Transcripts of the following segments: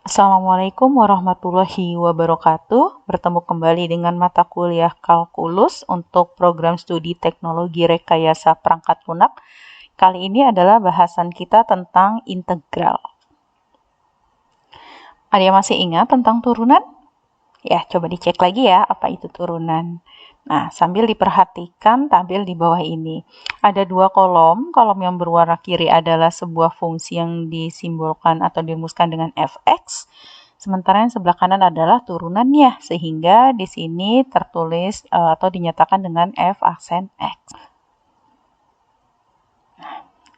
Assalamualaikum warahmatullahi wabarakatuh. Bertemu kembali dengan mata kuliah kalkulus untuk program studi teknologi rekayasa perangkat lunak. Kali ini adalah bahasan kita tentang integral. Ada yang masih ingat tentang turunan? Ya, coba dicek lagi ya apa itu turunan. Nah, sambil diperhatikan tabel di bawah ini. Ada dua kolom. Kolom yang berwarna kiri adalah sebuah fungsi yang disimbolkan atau dirumuskan dengan fx. Sementara yang sebelah kanan adalah turunannya, sehingga di sini tertulis atau dinyatakan dengan f aksen x.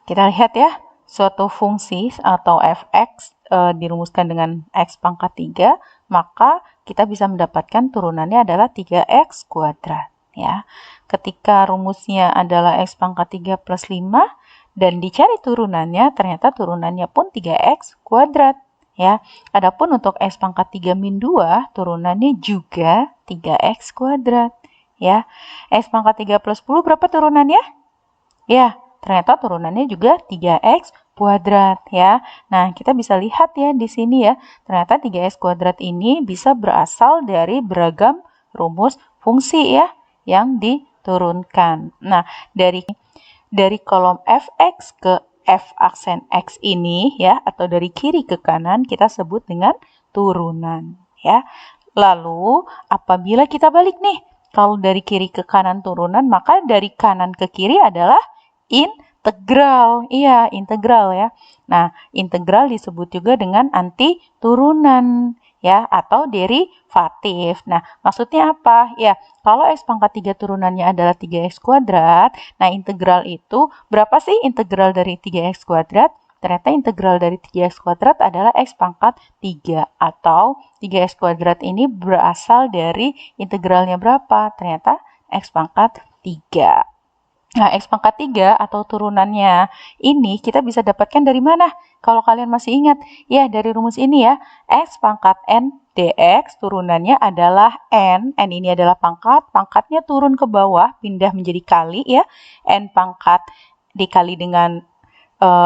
Kita lihat ya, suatu fungsi atau fx dirumuskan dengan x pangkat 3, maka kita bisa mendapatkan turunannya adalah 3x kuadrat. Ya. Ketika rumusnya adalah x pangkat 3 plus 5, dan dicari turunannya, ternyata turunannya pun 3x kuadrat. Ya. Adapun untuk x pangkat 3 min 2, turunannya juga 3x kuadrat. Ya. X pangkat 3 plus 10 berapa turunannya? Ya, ternyata turunannya juga 3x kuadrat ya. Nah, kita bisa lihat ya di sini ya. Ternyata 3x kuadrat ini bisa berasal dari beragam rumus fungsi ya yang diturunkan. Nah, dari kolom fx ke f aksen x ini ya, atau dari kiri ke kanan kita sebut dengan turunan ya. Lalu apabila kita balik nih, kalau dari kiri ke kanan turunan, maka dari kanan ke kiri adalah integral. Iya, integral ya. Nah, integral disebut juga dengan anti turunan ya, atau derivatif. Nah, maksudnya apa? Ya, kalau x pangkat 3 turunannya adalah 3x kuadrat, nah integral itu berapa sih integral dari 3x kuadrat? Ternyata integral dari 3x kuadrat adalah x pangkat 3, atau 3x kuadrat ini berasal dari integralnya berapa? Ternyata x pangkat 3. Nah, x pangkat 3 atau turunannya ini kita bisa dapatkan dari mana? Kalau kalian masih ingat, ya dari rumus ini ya, x pangkat n dx turunannya adalah n ini adalah pangkatnya turun ke bawah, pindah menjadi kali ya, n pangkat dikali dengan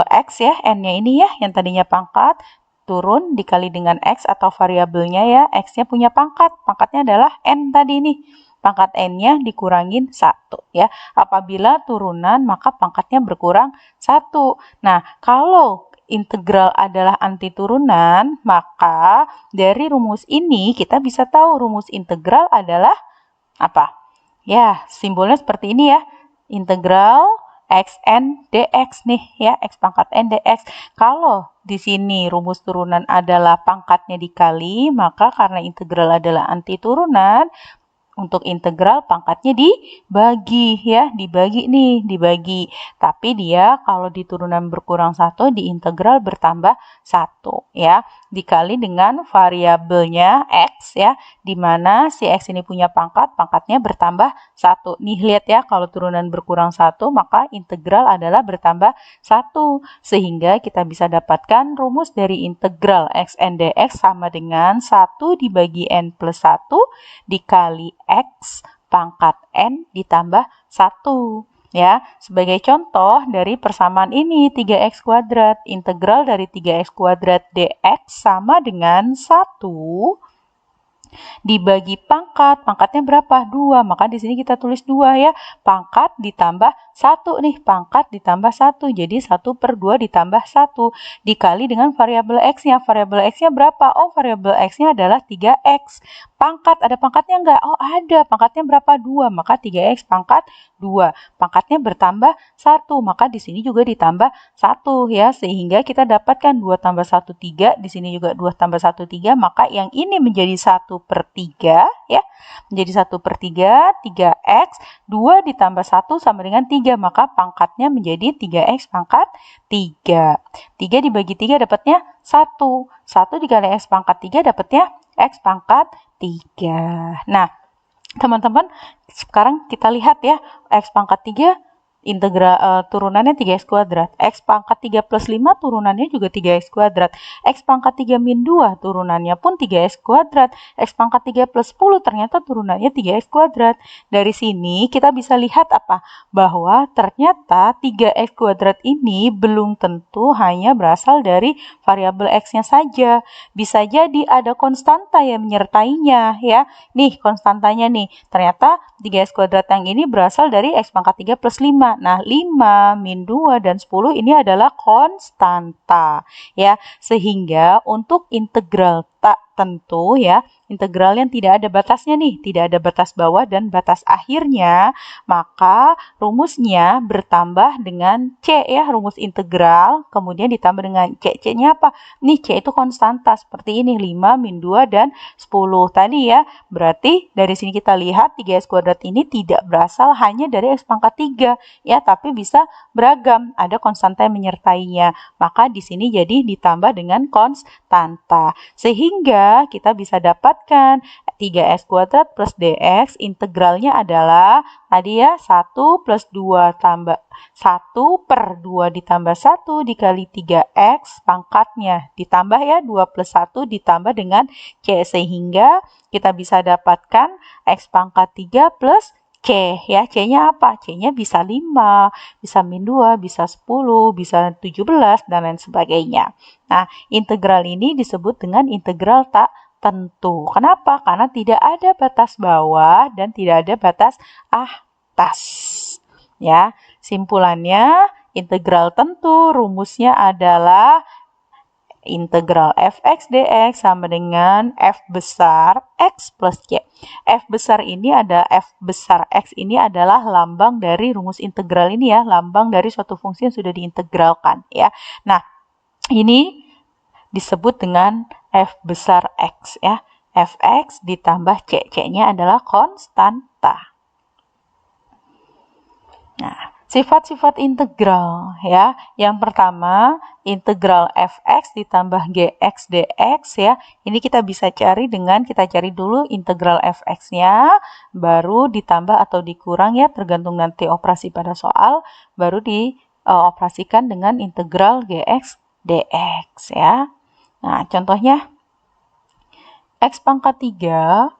x ya, n-nya ini ya, yang tadinya pangkat, turun dikali dengan x atau variabelnya ya, x-nya punya pangkatnya adalah n tadi nih. Pangkat n-nya dikurangin 1 ya. Apabila turunan maka pangkatnya berkurang 1. Nah, kalau integral adalah anti turunan, maka dari rumus ini kita bisa tahu rumus integral adalah apa? Ya, simbolnya seperti ini ya. Integral xn dx nih ya, x pangkat n dx. Kalau di sini rumus turunan adalah pangkatnya dikali, maka karena integral adalah anti turunan, untuk integral pangkatnya dibagi ya, dibagi. Tapi dia kalau di turunan berkurang 1, di integral bertambah 1 ya. Dikali dengan variabelnya x ya, di mana si x ini punya pangkatnya bertambah 1. Nih lihat ya, kalau turunan berkurang 1, maka integral adalah bertambah 1. Sehingga kita bisa dapatkan rumus dari integral xn dx sama dengan 1 dibagi n plus 1 dikali x pangkat n ditambah 1 ya. Sebagai contoh dari persamaan ini 3x kuadrat, integral dari 3x kuadrat dx sama dengan 1 dibagi pangkatnya berapa? 2, maka di sini kita tulis 2 ya, pangkat ditambah 1 nih, pangkat ditambah 1, jadi 1/2 ditambah 1, dikali dengan variabel x-nya, berapa? Oh, variabel x-nya adalah 3x, ada pangkatnya enggak? Oh, ada, pangkatnya berapa? 2, maka 3x pangkat 2, pangkatnya bertambah 1, maka di sini juga ditambah 1 ya, sehingga kita dapatkan 2 tambah 1, 3, di sini juga 2 tambah 1, 3, maka yang ini menjadi 1/3 ya, menjadi 1/3, 3x, 2 ditambah 1 sama dengan 3, maka pangkatnya menjadi 3x pangkat 3. 3 dibagi 3 dapatnya 1, 1 dikali x pangkat 3 dapatnya x pangkat 3. Nah, teman-teman, sekarang kita lihat ya, x pangkat 3 turunannya 3x kuadrat. X pangkat 3 plus 5 turunannya juga 3x kuadrat. X pangkat 3 min 2 turunannya pun 3x kuadrat. X pangkat 3 plus 10 ternyata turunannya 3x kuadrat. Dari sini kita bisa lihat apa? Bahwa ternyata 3x kuadrat ini belum tentu hanya berasal dari variabel x-nya saja. Bisa jadi ada konstanta yang menyertainya ya. Nih konstantanya nih. Ternyata 3x kuadrat yang ini berasal dari x pangkat 3 plus 5. Nah, 5, min 2, dan 10 ini adalah konstanta. Ya, sehingga untuk integral tak tentu ya, integral yang tidak ada batasnya nih, tidak ada batas bawah dan batas akhirnya, maka rumusnya bertambah dengan C ya, rumus integral, kemudian ditambah dengan C. C-nya apa? Nih, C itu konstanta, seperti ini, 5, min 2, dan 10 tadi ya. Berarti dari sini kita lihat 3x kuadrat ini tidak berasal hanya dari x pangkat 3 ya, tapi bisa beragam, ada konstanta yang menyertainya. Maka di sini jadi ditambah dengan konstanta. Sehingga kita bisa dapatkan 3x kuadrat plus dx, integralnya adalah tadi ya 1 plus 2 tambah 1 per 2 ditambah 1 dikali 3x pangkatnya. Ditambah ya 2 plus 1 ditambah dengan C. Sehingga kita bisa dapatkan x pangkat 3 plus C ya. C-nya apa? C-nya bisa 5, bisa min 2, bisa 10, bisa 17, dan lain sebagainya. Nah, integral ini disebut dengan integral tak tentu. Kenapa? Karena tidak ada batas bawah dan tidak ada batas atas. Ya, simpulannya integral tentu rumusnya adalah integral fx dx sama dengan f besar x plus y. F besar ini ada f besar x ini adalah lambang dari rumus integral ini ya, lambang dari suatu fungsi yang sudah diintegralkan ya. Nah, ini disebut dengan f besar x ya. Fx ditambah c. C-nya adalah konstanta. Nah, sifat-sifat integral ya. Yang pertama, integral fx ditambah gx dx ya. Ini kita bisa cari dengan kita cari dulu integral fx-nya, baru ditambah atau dikurang ya, tergantung nanti operasi pada soal, baru dioperasikan dengan integral gx dx ya. Nah, contohnya x pangkat 3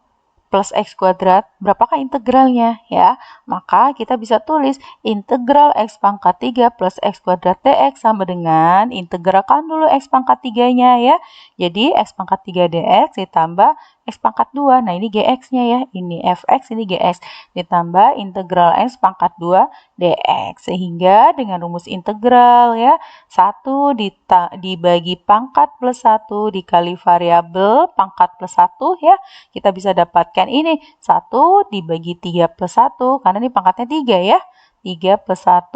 plus x kuadrat, berapakah integralnya ya? Maka kita bisa tulis integral x pangkat 3 plus x kuadrat dx sama dengan integralkan dulu x pangkat 3-nya ya. Jadi x pangkat 3 dx ditambah x pangkat 2. Nah, ini gx-nya ya. Ini fx, ini gx. Ditambah integral x pangkat 2 dx. Sehingga dengan rumus integral ya, 1 dibagi pangkat plus 1 dikali variabel pangkat plus 1 ya, kita bisa dapatkan ini 1 dibagi 3 plus 1, karena ini pangkatnya 3 ya. 3 plus 1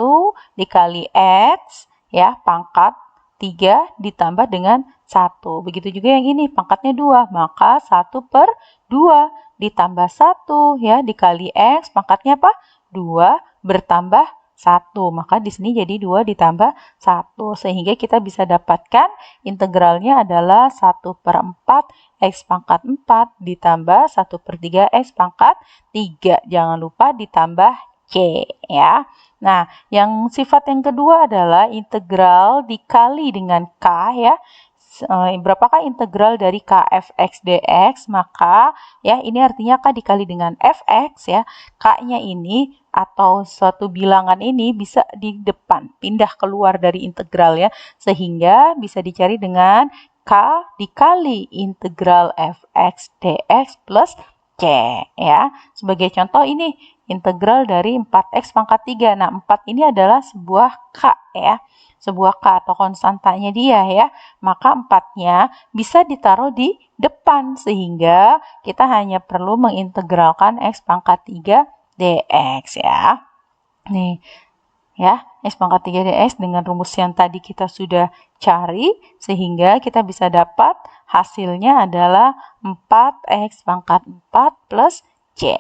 dikali x ya, pangkat 3 ditambah dengan 1. Begitu juga yang ini, pangkatnya 2, maka 1 per 2 ditambah 1 ya, dikali x, pangkatnya apa? 2 bertambah 1. Maka di sini jadi 2 ditambah 1. Sehingga kita bisa dapatkan integralnya adalah 1 per 4 x pangkat 4 ditambah 1 per 3 x pangkat 3. Jangan lupa ditambah C ya. Nah, yang sifat yang kedua adalah integral dikali dengan K ya. Berapakah integral dari k fx dx? Maka ya, ini artinya K dikali dengan fx ya. K-nya ini atau suatu bilangan ini bisa di depan, pindah keluar dari integral ya. Sehingga bisa dicari dengan K dikali integral fx dx plus C ya. Sebagai contoh ini integral dari 4x pangkat 3. Nah, 4 ini adalah sebuah K ya. Sebuah K atau konstantanya dia ya. Maka 4-nya bisa ditaruh di depan sehingga kita hanya perlu mengintegralkan x pangkat 3 dx ya. Nih ya, x pangkat 3 dx dengan rumus yang tadi kita sudah cari sehingga kita bisa dapat hasilnya adalah 4x pangkat 4 plus C.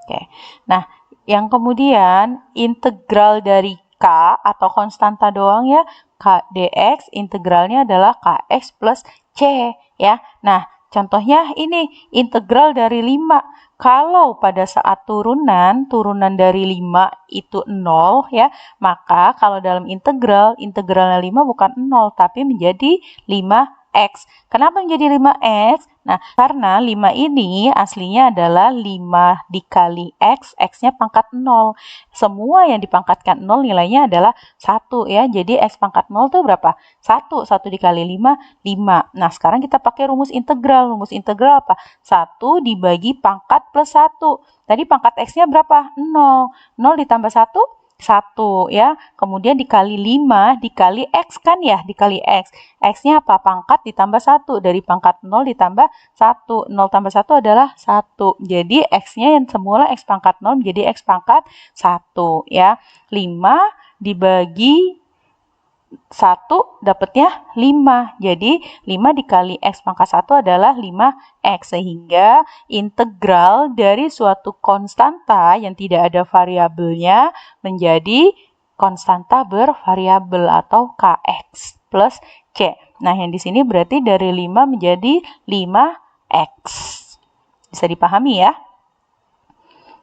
Oke. Nah, yang kemudian integral dari K atau konstanta doang ya, K dx integralnya adalah Kx plus C ya. Nah, Contohnya ini integral dari 5. Kalau pada saat turunan dari 5 itu 0 ya, maka kalau dalam integralnya 5 bukan 0 tapi menjadi 5x. Kenapa menjadi 5x? Nah, karena 5 ini aslinya adalah 5 dikali x, x-nya pangkat 0. Semua yang dipangkatkan 0 nilainya adalah 1 ya. Jadi x pangkat 0 itu berapa? 1. 1 dikali 5, 5. Nah, sekarang kita pakai rumus integral. Rumus integral apa? 1 dibagi pangkat plus 1. Tadi pangkat x-nya berapa? 0. 0 ditambah 1, 1 ya. Kemudian dikali 5 dikali x kan ya, dikali x. X-nya apa? Pangkat ditambah 1. Dari pangkat 0 ditambah 1. 0 tambah 1 adalah 1. Jadi x-nya yang semula x pangkat 0 menjadi x pangkat 1 ya. 5 dibagi 1 dapatnya 5. Jadi 5 dikali x pangkat 1 adalah 5x. Sehingga integral dari suatu konstanta yang tidak ada variabelnya menjadi konstanta bervariabel atau kx plus c. Nah, yang di sini berarti dari 5 menjadi 5x. Bisa dipahami ya?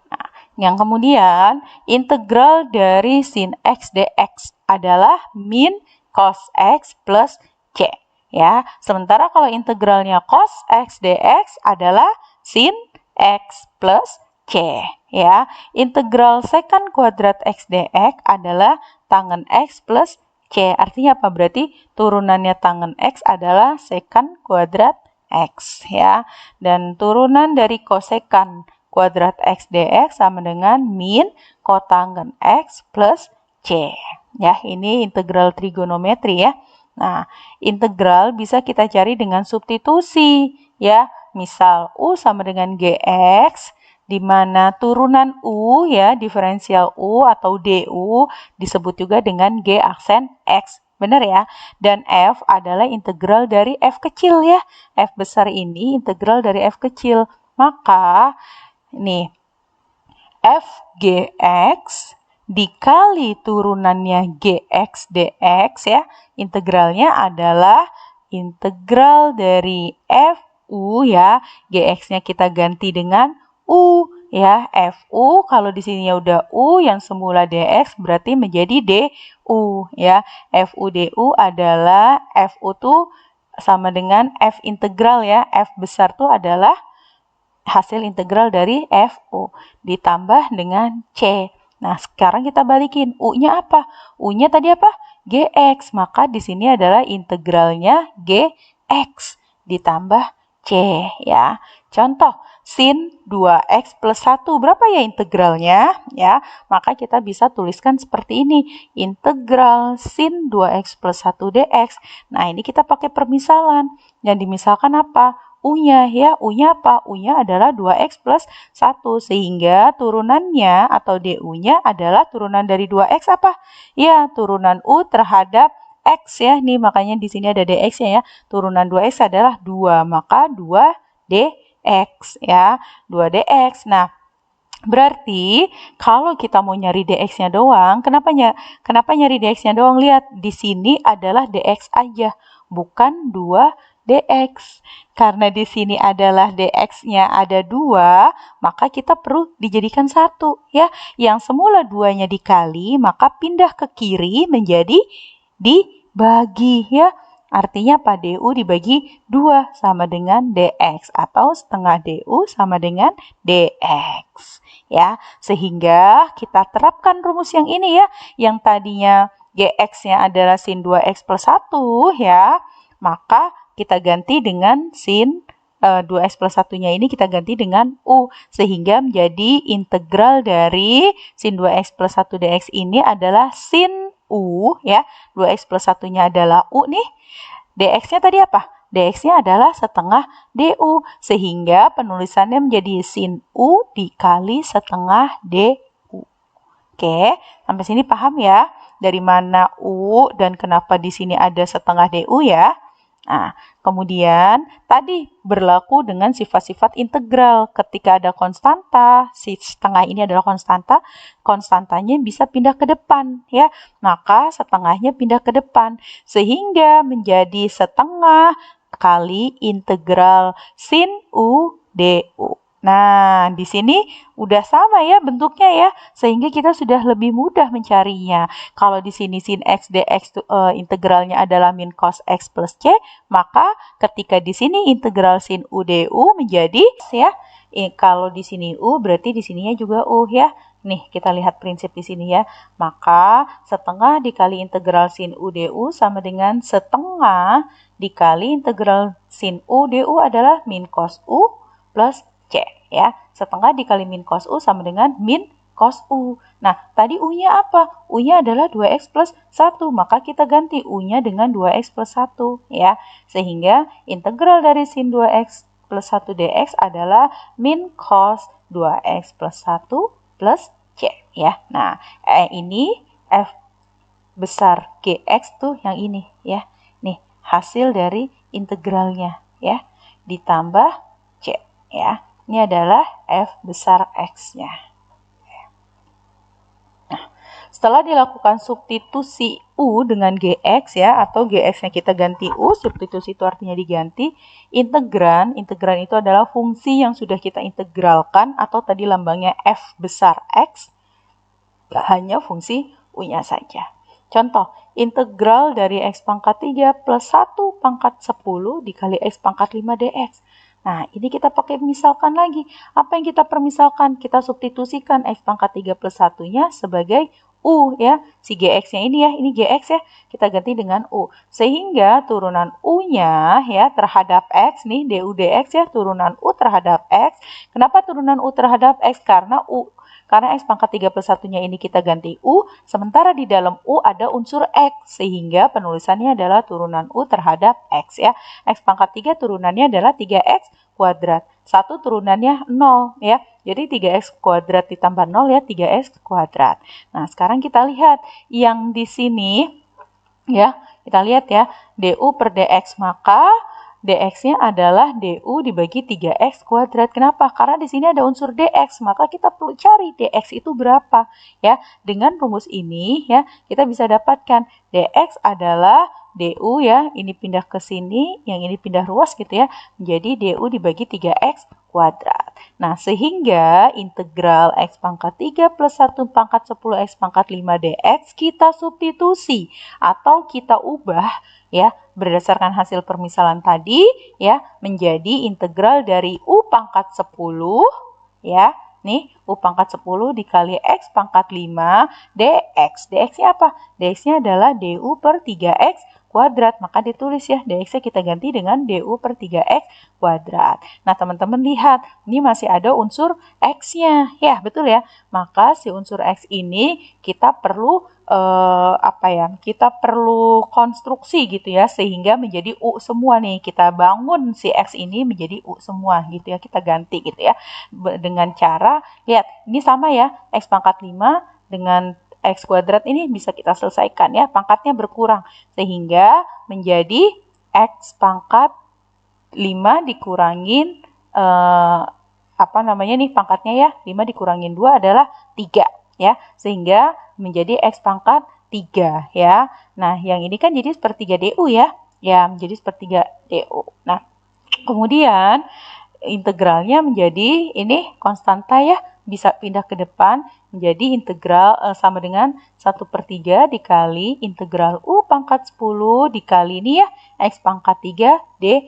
Nah, yang kemudian integral dari sin x dx adalah min cos x plus c ya. Sementara kalau integralnya cos x dx adalah sin x plus c ya. Integral secant kuadrat x dx adalah tangen x plus c. Artinya apa? Berarti turunannya tangen x adalah secant kuadrat x ya. Dan turunan dari kosekant kuadrat x dx sama dengan min kotangen x plus c. Ya, ini integral trigonometri ya. Nah, integral bisa kita cari dengan substitusi ya. Misal U sama dengan gx, di mana turunan U ya, diferensial U atau du disebut juga dengan g aksen x. Benar ya? Dan f adalah integral dari f kecil ya. F besar ini integral dari f kecil. Maka nih, f gx dikali turunannya gx dx ya, integralnya adalah integral dari fu ya, gx-nya kita ganti dengan u ya, fu kalau di sini udah u yang semula dx berarti menjadi du ya. Fu du adalah fu tuh sama dengan f integral ya, f besar tuh adalah hasil integral dari fu ditambah dengan c. Nah, sekarang kita balikin. U-nya apa? U-nya tadi apa? Gx. Maka di sini adalah integralnya Gx ditambah C ya. Contoh, sin 2x plus 1. Berapa ya integralnya? Ya, maka kita bisa tuliskan seperti ini. Integral sin 2x plus 1 dx. Nah, ini kita pakai permisalan. Yang dimisalkan apa? U-nya ya, U-nya apa? U-nya adalah 2x plus 1, sehingga turunannya atau du-nya adalah turunan dari 2x apa? Ya, turunan U terhadap x ya. Nih, makanya di sini ada dx-nya ya. Turunan 2x adalah 2, maka 2 dx ya, 2 dx. Nah, berarti kalau kita mau nyari dx-nya doang, kenapa nyari dx-nya doang? Lihat, di sini adalah dx aja, bukan 2 dx. Karena di sini adalah dx-nya ada 2, maka kita perlu dijadikan 1 ya. Yang semula 2-nya dikali, maka pindah ke kiri menjadi dibagi ya. Artinya apa? Du dibagi 2 sama dengan dx, atau setengah du sama dengan dx ya. Sehingga kita terapkan rumus yang ini ya, yang tadinya gx-nya adalah sin 2x plus 1 ya, maka kita ganti dengan sin 2x plus 1-nya ini kita ganti dengan U, sehingga menjadi integral dari sin 2x plus 1 dx ini adalah sin U ya. 2x plus 1-nya adalah U nih. dx-nya tadi apa? dx-nya adalah setengah du, sehingga penulisannya menjadi sin U dikali setengah du. Oke, sampai sini paham ya? Dari mana U dan kenapa di sini ada setengah du ya? Nah, kemudian tadi berlaku dengan sifat-sifat integral. Ketika ada konstanta, si setengah ini adalah konstanta, konstantanya bisa pindah ke depan ya. Maka setengahnya pindah ke depan sehingga menjadi setengah kali integral sin U du. Nah, di sini udah sama ya bentuknya ya, sehingga kita sudah lebih mudah mencarinya. Kalau di sini sin x dx integralnya adalah min cos x plus c, maka ketika di sini integral sin U du menjadi ya, kalau di sini U berarti di sininya juga U ya. Nih, kita lihat prinsip di sini ya. Maka setengah dikali integral sin U du sama dengan setengah dikali integral sin U du adalah min cos U plus C ya. Setengah dikali min cos U sama dengan min cos U. Nah, tadi U-nya apa? U-nya adalah 2x plus 1, maka kita ganti U-nya dengan 2x plus 1 ya. Sehingga integral dari sin 2x plus 1 dx adalah min cos 2x plus 1 plus C ya. Nah, ini F besar GX tuh yang ini ya. Nih, hasil dari integralnya ya. Ditambah C ya. Ini adalah F besar X-nya. Nah, setelah dilakukan substitusi U dengan GX ya, atau GX-nya kita ganti U, substitusi itu artinya diganti, integran itu adalah fungsi yang sudah kita integralkan, atau tadi lambangnya F besar X, hanya fungsi U-nya saja. Contoh, integral dari X pangkat 3 plus 1 pangkat 10 dikali X pangkat 5 dx. Nah, ini kita pakai misalkan lagi. Apa yang kita permisalkan? Kita substitusikan X pangkat 3 plus 1-nya sebagai U ya. Si GX-nya ini ya, ini GX ya. Kita ganti dengan U. Sehingga turunan U-nya ya terhadap X nih, du dx ya, turunan U terhadap X. Kenapa turunan U terhadap X? Karena X pangkat 3 plus 1-nya ini kita ganti U, sementara di dalam U ada unsur X, sehingga penulisannya adalah turunan U terhadap X ya. X pangkat 3 turunannya adalah 3X kuadrat. 1 turunannya 0 ya. Jadi 3X kuadrat ditambah 0 ya, 3X kuadrat. Nah, sekarang kita lihat yang di sini ya, kita lihat ya, du per dx, maka dx-nya adalah du dibagi 3x kuadrat. Kenapa? Karena di sini ada unsur dx, maka kita perlu cari dx itu berapa ya. Dengan rumus ini ya, kita bisa dapatkan dx adalah du ya, ini pindah ke sini, yang ini pindah ruas gitu ya, menjadi du dibagi 3x kuadrat. Nah, sehingga integral x pangkat 3 plus 1 pangkat 10 x pangkat 5 dx kita substitusi atau kita ubah ya berdasarkan hasil permisalan tadi ya menjadi integral dari u pangkat 10 ya. Nih, u pangkat 10 dikali x pangkat 5 dx. dx-nya apa? dx-nya adalah du per 3x kuadrat, maka ditulis ya dx-nya kita ganti dengan du per 3x kuadrat. Nah, teman-teman lihat, ini masih ada unsur x-nya ya, betul ya. Maka si unsur x ini kita perlu kita perlu konstruksi gitu ya, sehingga menjadi u semua nih. Kita bangun si x ini menjadi u semua gitu ya, kita ganti gitu ya. Dengan cara, lihat, ini sama ya, x pangkat 5 dengan x kuadrat ini bisa kita selesaikan ya, pangkatnya berkurang sehingga menjadi x pangkat 5 dikurangin pangkatnya ya, 5 dikurangin 2 adalah 3 ya, sehingga menjadi x pangkat 3 ya. Nah, yang ini kan jadi sepertiga du ya, menjadi sepertiga du. Nah, kemudian integralnya menjadi ini konstanta ya, bisa pindah ke depan menjadi integral sama dengan 1/3 dikali integral u pangkat 10 dikali ini ya x pangkat 3 du.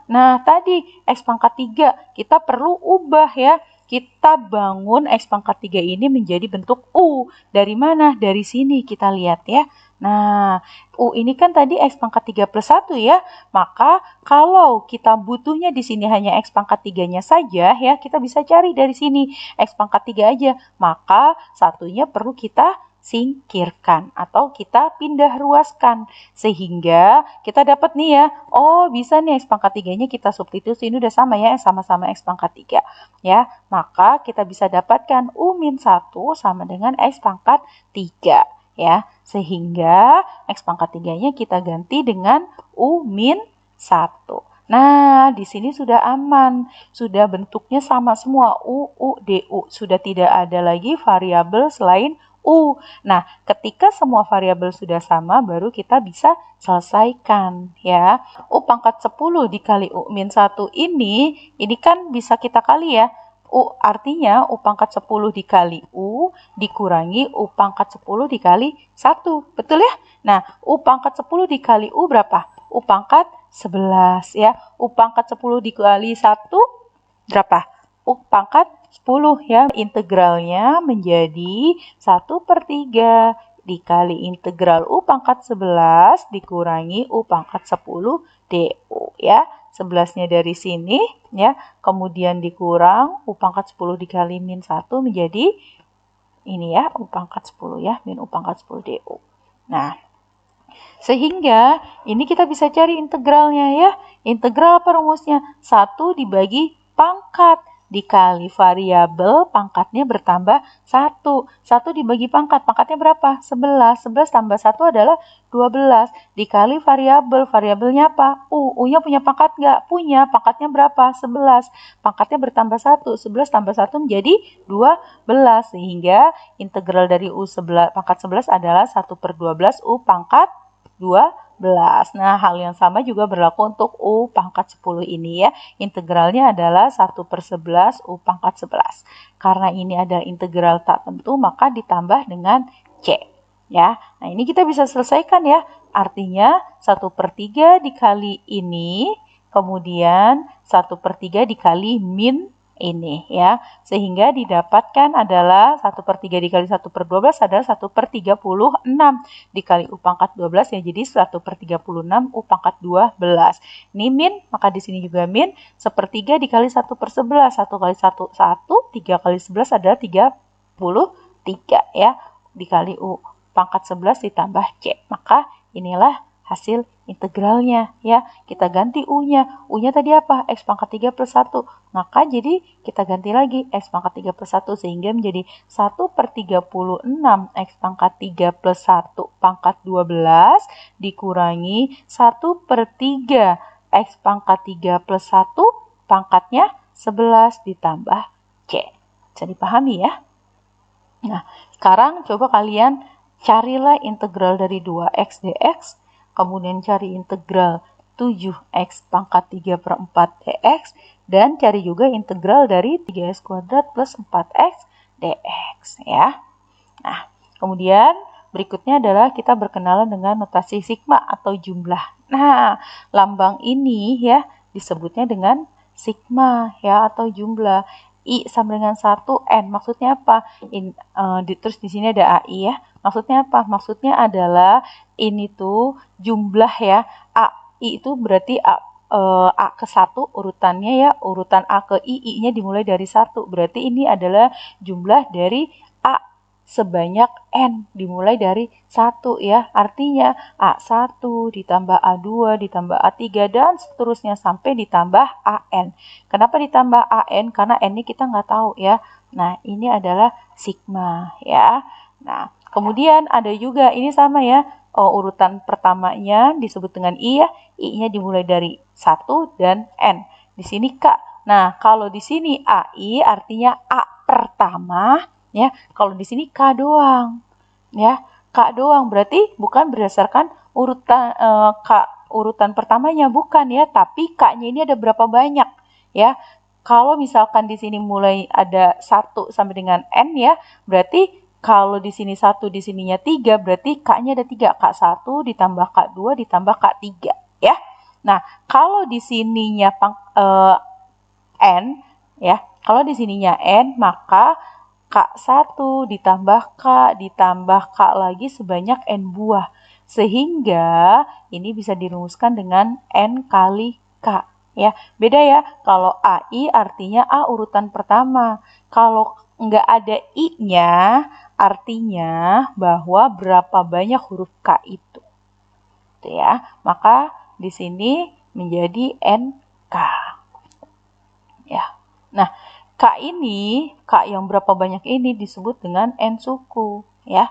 Nah, tadi x pangkat 3 kita perlu ubah ya. Kita bangun x pangkat 3 ini menjadi bentuk u. Dari mana? Dari sini kita lihat ya. Nah, u ini kan tadi x pangkat 3 plus 1 ya. Maka kalau kita butuhnya di sini hanya x pangkat 3-nya saja ya, kita bisa cari dari sini x pangkat 3 aja. Maka satunya perlu kita singkirkan atau kita pindah ruaskan sehingga kita dapat nih ya, oh bisa nih x pangkat 3-nya kita substitusi, ini udah sama ya, sama-sama x pangkat 3 ya, maka kita bisa dapatkan u min 1 sama dengan x pangkat 3 ya, sehingga x pangkat 3-nya kita ganti dengan u min 1. Nah, di sini sudah aman, sudah bentuknya sama semua, u, du, sudah tidak ada lagi variabel selain U. Nah, ketika semua variabel sudah sama, baru kita bisa selesaikan ya. U pangkat 10 dikali U min 1 ini kan bisa kita kali ya. U artinya U pangkat 10 dikali U dikurangi U pangkat 10 dikali 1. Betul ya? Nah, U pangkat 10 dikali U berapa? U pangkat 11 ya. U pangkat 10 dikali 1 berapa? U pangkat 10 ya. Integralnya menjadi 1/3 dikali integral U pangkat 11 dikurangi U pangkat 10 DU ya. 11-nya dari sini ya, kemudian dikurang U pangkat 10 dikali min 1 menjadi ini ya, U pangkat 10 ya, min U pangkat 10 DU. Nah, sehingga ini kita bisa cari integralnya ya. Integral apa rumusnya? 1 dibagi pangkat dikali variabel pangkatnya bertambah 1. 1 dibagi pangkat, pangkatnya berapa? 11. 11 tambah 1 adalah 12. Dikali variabel, variabelnya apa? U. U-nya punya pangkat nggak? Punya. Pangkatnya berapa? 11. Pangkatnya bertambah 1. 11 tambah 1 menjadi 12. Sehingga integral dari U pangkat 11 adalah 1/12 U pangkat 12. Nah, hal yang sama juga berlaku untuk U pangkat 10 ini ya. Integralnya adalah 1/11 U pangkat 11. Karena ini adalah integral tak tentu, maka ditambah dengan C. Ya, nah ini kita bisa selesaikan ya. Artinya 1/3 dikali ini, kemudian 1/3 dikali min ini ya, sehingga didapatkan adalah 1/3 dikali 1/12 adalah 1/36 dikali U pangkat 12 ya, jadi 1/36 U pangkat 12. Ini min, maka di sini juga min. 1/3 dikali 1/11, 1 kali 1, 3 kali 11 adalah 33 ya, dikali U pangkat 11 ditambah C, maka inilah hasil integralnya ya. Kita ganti U-nya. U-nya tadi apa? X pangkat 3 plus 1. Maka jadi kita ganti lagi X pangkat 3 plus 1 sehingga menjadi 1/36 X pangkat 3 plus 1 pangkat 12 dikurangi 1/3 X pangkat 3 plus 1 pangkatnya 11 ditambah C. Bisa dipahami ya? Nah, sekarang coba kalian carilah integral dari 2x dx, kemudian cari integral 7x pangkat 3/4 dx, dan cari juga integral dari 3x kuadrat plus 4x dx ya. Nah, kemudian berikutnya adalah kita berkenalan dengan notasi sigma atau jumlah. Nah, lambang ini ya disebutnya dengan sigma ya atau jumlah. I sama dengan 1, N. Maksudnya apa? Terus di sini ada AI ya. Maksudnya apa? Maksudnya adalah ini tuh jumlah ya. I itu berarti A ke 1 urutannya ya. Urutan A ke I-nya dimulai dari 1. Berarti ini adalah jumlah dari A sebanyak N dimulai dari 1 ya. Artinya A1 ditambah A2 ditambah A3 dan seterusnya sampai ditambah AN. Kenapa ditambah AN? Karena N ini kita nggak tahu ya. Nah, ini adalah sigma ya. Nah, kemudian ada juga ini sama ya. Urutan pertamanya disebut dengan I ya. I-nya dimulai dari 1 dan N. Di sini K. Nah, kalau di sini AI artinya A pertama ya. Kalau di sini K doang. Ya, K doang berarti bukan berdasarkan urutan urutan pertamanya bukan ya, tapi K-nya ini ada berapa banyak ya. Kalau misalkan di sini mulai ada 1 sampai dengan N ya, berarti kalau di sini 1 di sininya 3 berarti K-nya ada 3. K1 ditambah K2 ditambah K3 ya. Nah, kalau di sininya N ya, kalau di sininya N maka K1 ditambah K ditambah K lagi sebanyak N buah. Sehingga ini bisa dirumuskan dengan N kali K. Ya, beda ya. Kalau AI artinya A urutan pertama. Kalau nggak ada I-nya, artinya bahwa berapa banyak huruf K itu. Gitu ya. Maka di sini menjadi NK. Ya. Nah, K ini, K yang berapa banyak ini disebut dengan N suku, ya.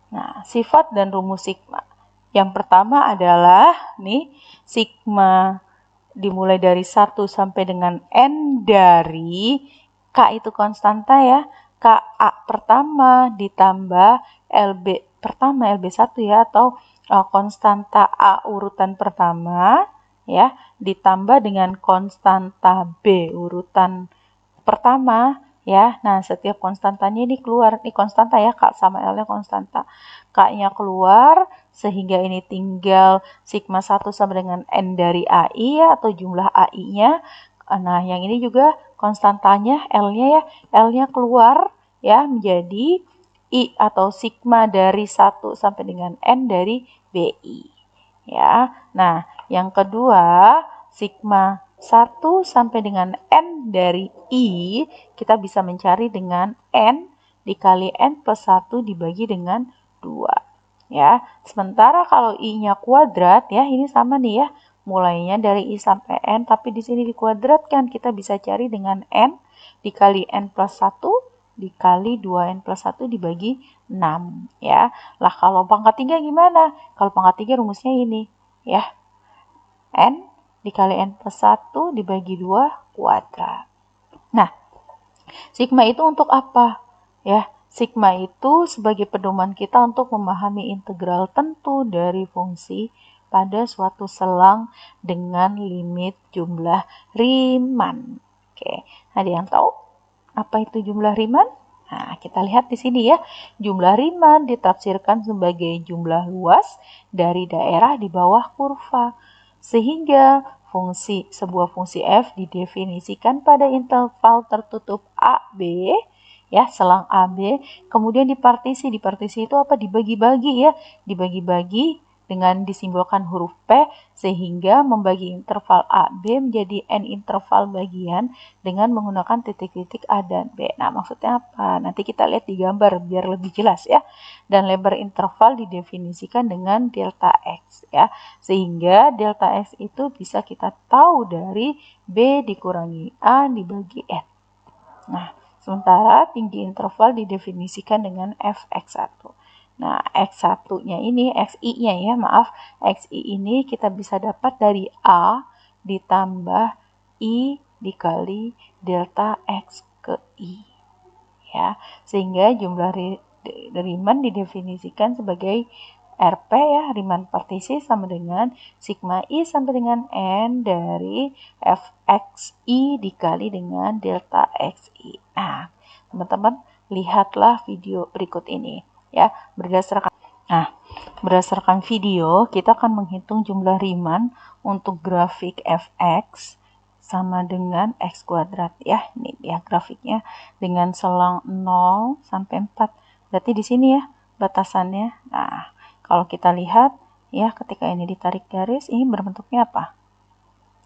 Nah, sifat dan rumus sigma. Yang pertama adalah nih, sigma dimulai dari 1 sampai dengan N dari K itu konstanta ya. KA pertama ditambah LB pertama, LB1 ya, atau konstanta A urutan pertama ya, ditambah dengan konstanta B urutan pertama ya. Nah, setiap konstantanya ini keluar. Ini konstanta ya, K sama L-nya konstanta. K-nya keluar, sehingga ini tinggal sigma 1 sama dengan N dari AI ya, atau jumlah AI-nya. Nah, yang ini juga konstantanya L-nya ya, L-nya keluar ya, menjadi I atau sigma dari 1 sampai dengan N dari BI. Ya. Nah, yang kedua, sigma 1 sampai dengan N dari I, kita bisa mencari dengan N dikali N plus 1 dibagi dengan 2. Ya, sementara kalau I-nya kuadrat, ya ini sama nih ya, mulainya dari I sampai N, tapi di sini dikuadratkan, kita bisa cari dengan N dikali N plus 1 dikali 2N plus 1 dibagi 6 ya. Lah kalau pangkat 3 gimana? Kalau pangkat 3 rumusnya ini ya. N dikali N plus 1 dibagi 2 kuadrat. Nah, sigma itu untuk apa? Ya, sigma itu sebagai pedoman kita untuk memahami integral tentu dari fungsi pada suatu selang dengan limit jumlah Riemann. Oke, ada yang tahu apa itu jumlah Riemann? Nah, kita lihat di sini ya. Jumlah Riemann ditafsirkan sebagai jumlah luas dari daerah di bawah kurva. Sehingga sebuah fungsi f didefinisikan pada interval tertutup AB ya, selang AB, kemudian dipartisi. Dipartisi itu apa? Dibagi-bagi ya. Dibagi-bagi dengan disimbolkan huruf P, sehingga membagi interval AB menjadi N interval bagian dengan menggunakan titik-titik A dan B. Nah, maksudnya apa? Nanti kita lihat di gambar biar lebih jelas ya. Dan lebar interval didefinisikan dengan delta X ya. Sehingga delta X itu bisa kita tahu dari B dikurangi A dibagi N. Nah, sementara tinggi interval didefinisikan dengan Fx1. Nah, X1-nya ini, Xi-nya ya, maaf. Xi ini kita bisa dapat dari A ditambah I dikali delta X ke I. Ya, sehingga jumlah Riemann didefinisikan sebagai RP ya, Riemann partisi sama dengan sigma I sampai dengan N dari Fxi dikali dengan delta Xi. Nah, teman-teman lihatlah video berikut ini ya. Berdasarkan video, kita akan menghitung jumlah Riemann untuk grafik Fx sama dengan X kuadrat ya. Ini ya grafiknya dengan selang 0 sampai 4. Berarti di sini ya batasannya. Nah, kalau kita lihat ya, ketika ini ditarik garis, ini berbentuknya apa?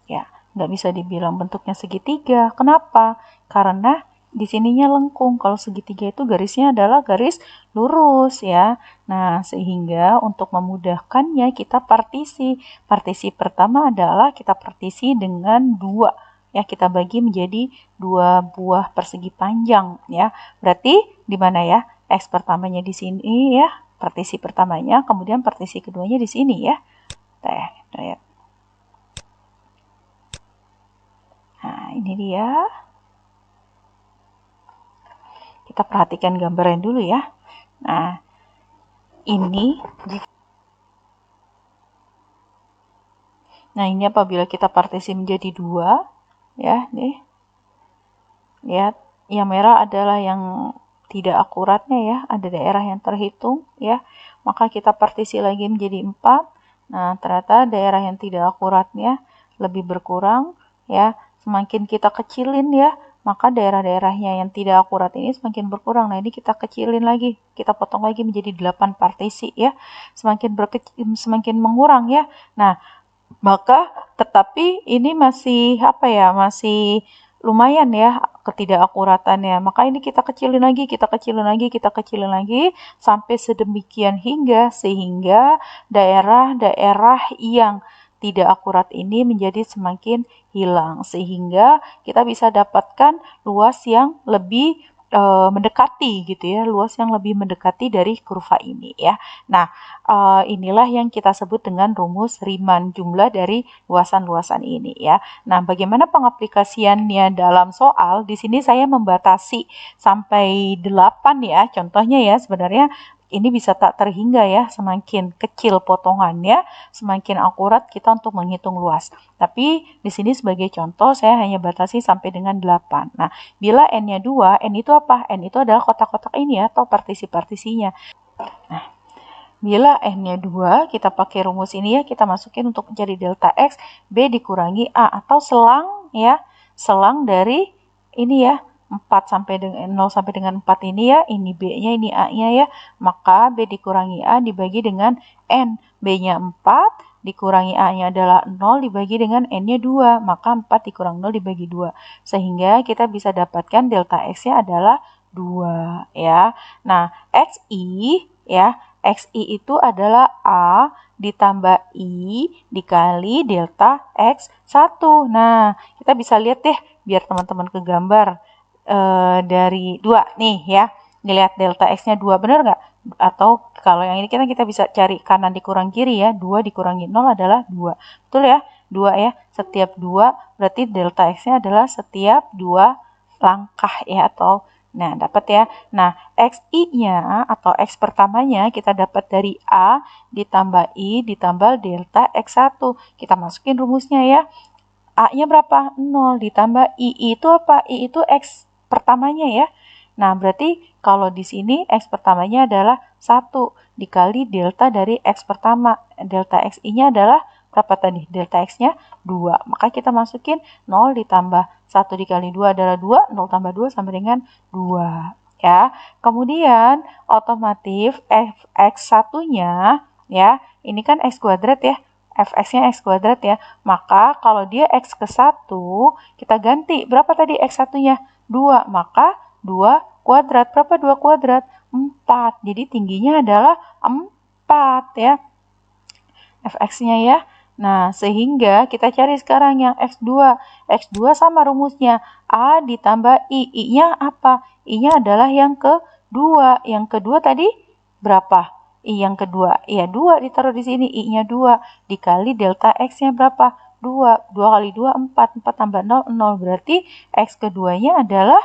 Ya, nggak bisa dibilang bentuknya segitiga. Kenapa? Karena di sininya lengkung. Kalau segitiga itu garisnya adalah garis lurus ya. Nah, sehingga untuk memudahkannya kita partisi. Partisi pertama adalah kita partisi dengan 2. Ya, kita bagi menjadi 2 buah persegi panjang ya. Berarti di mana ya? X pertamanya di sini ya, partisi pertamanya, kemudian partisi keduanya di sini ya. Nah, ini dia. Kita perhatikan gambarnya dulu ya. Nah, ini apabila kita partisi menjadi 2 ya, nih. Lihat, yang merah adalah yang tidak akuratnya ya, ada daerah yang terhitung ya. Maka kita partisi lagi menjadi 4. Nah, ternyata daerah yang tidak akuratnya lebih berkurang ya. Semakin kita kecilin ya, maka daerah-daerahnya yang tidak akurat ini semakin berkurang. Nah, ini kita kecilin lagi, kita potong lagi menjadi 8 partisi ya. Semakin mengurang ya. Nah, maka tetapi ini masih masih lumayan ya ketidakakuratannya. Maka ini kita kecilin lagi sampai sedemikian sehingga daerah-daerah yang tidak akurat ini menjadi semakin hilang, sehingga kita bisa dapatkan luas yang lebih mendekati gitu ya, luas yang lebih mendekati dari kurva ini ya. Nah, inilah yang kita sebut dengan rumus Riemann, jumlah dari luasan-luasan ini ya. Nah, bagaimana pengaplikasiannya dalam soal? Di sini saya membatasi sampai 8 ya. Contohnya ya, sebenarnya ini bisa tak terhingga ya, semakin kecil potongannya, semakin akurat kita untuk menghitung luas. Tapi di sini sebagai contoh saya hanya batasi sampai dengan 8. Nah, bila N-nya 2, N itu apa? N itu adalah kotak-kotak ini ya, atau partisi-partisinya. Nah, bila N-nya 2, kita pakai rumus ini ya, kita masukin untuk mencari delta X, B dikurangi A, atau selang ya, selang dari ini ya, 4 sampai dengan 0 sampai dengan 4 ini ya, ini B-nya, ini A-nya ya, maka B dikurangi A dibagi dengan N, B-nya 4, dikurangi A-nya adalah 0 dibagi dengan N-nya 2, maka 4 dikurang 0 dibagi 2, sehingga kita bisa dapatkan delta X-nya adalah 2 ya. Nah, XI ya, XI itu adalah A ditambah I dikali delta X1. Nah, kita bisa lihat deh, biar teman-teman kegambar dari 2 nih ya. Dilihat delta X-nya 2, benar nggak? Atau kalau yang ini kita bisa cari kanan dikurang kiri ya. 2 dikurangi 0 adalah 2. Betul ya? 2 ya. Setiap 2 berarti delta X-nya adalah setiap 2 langkah ya, atau nah, dapat ya. Nah, XI-nya atau X pertamanya kita dapat dari A ditambah I ditambah delta X1. Kita masukin rumusnya ya. A-nya berapa? 0 ditambah I itu apa? I itu X pertamanya ya. Nah, berarti kalau di sini X pertamanya adalah 1 dikali delta dari X pertama. Delta XI-nya adalah berapa tadi? Delta X-nya 2. Maka kita masukin 0 ditambah 1 dikali 2 adalah 2. 0 tambah 2 sama dengan 2. Ya. Kemudian otomatis X1-nya ya, ini kan X kuadrat ya. Fx-nya X kuadrat ya. Maka kalau dia X ke 1, kita ganti. Berapa tadi X1-nya? 2. Maka 2 kuadrat. Berapa 2 kuadrat? 4. Jadi tingginya adalah 4 ya. Fx-nya ya. Nah, sehingga kita cari sekarang yang X2. X2 sama rumusnya. A ditambah I. I-nya apa? I-nya adalah yang kedua. Yang kedua tadi berapa? I yang kedua. Ya, 2 ditaruh di sini. I-nya 2. Dikali delta X-nya berapa? 2. 2 kali 2, 4. 4 tambah 0, 0. Berarti X keduanya adalah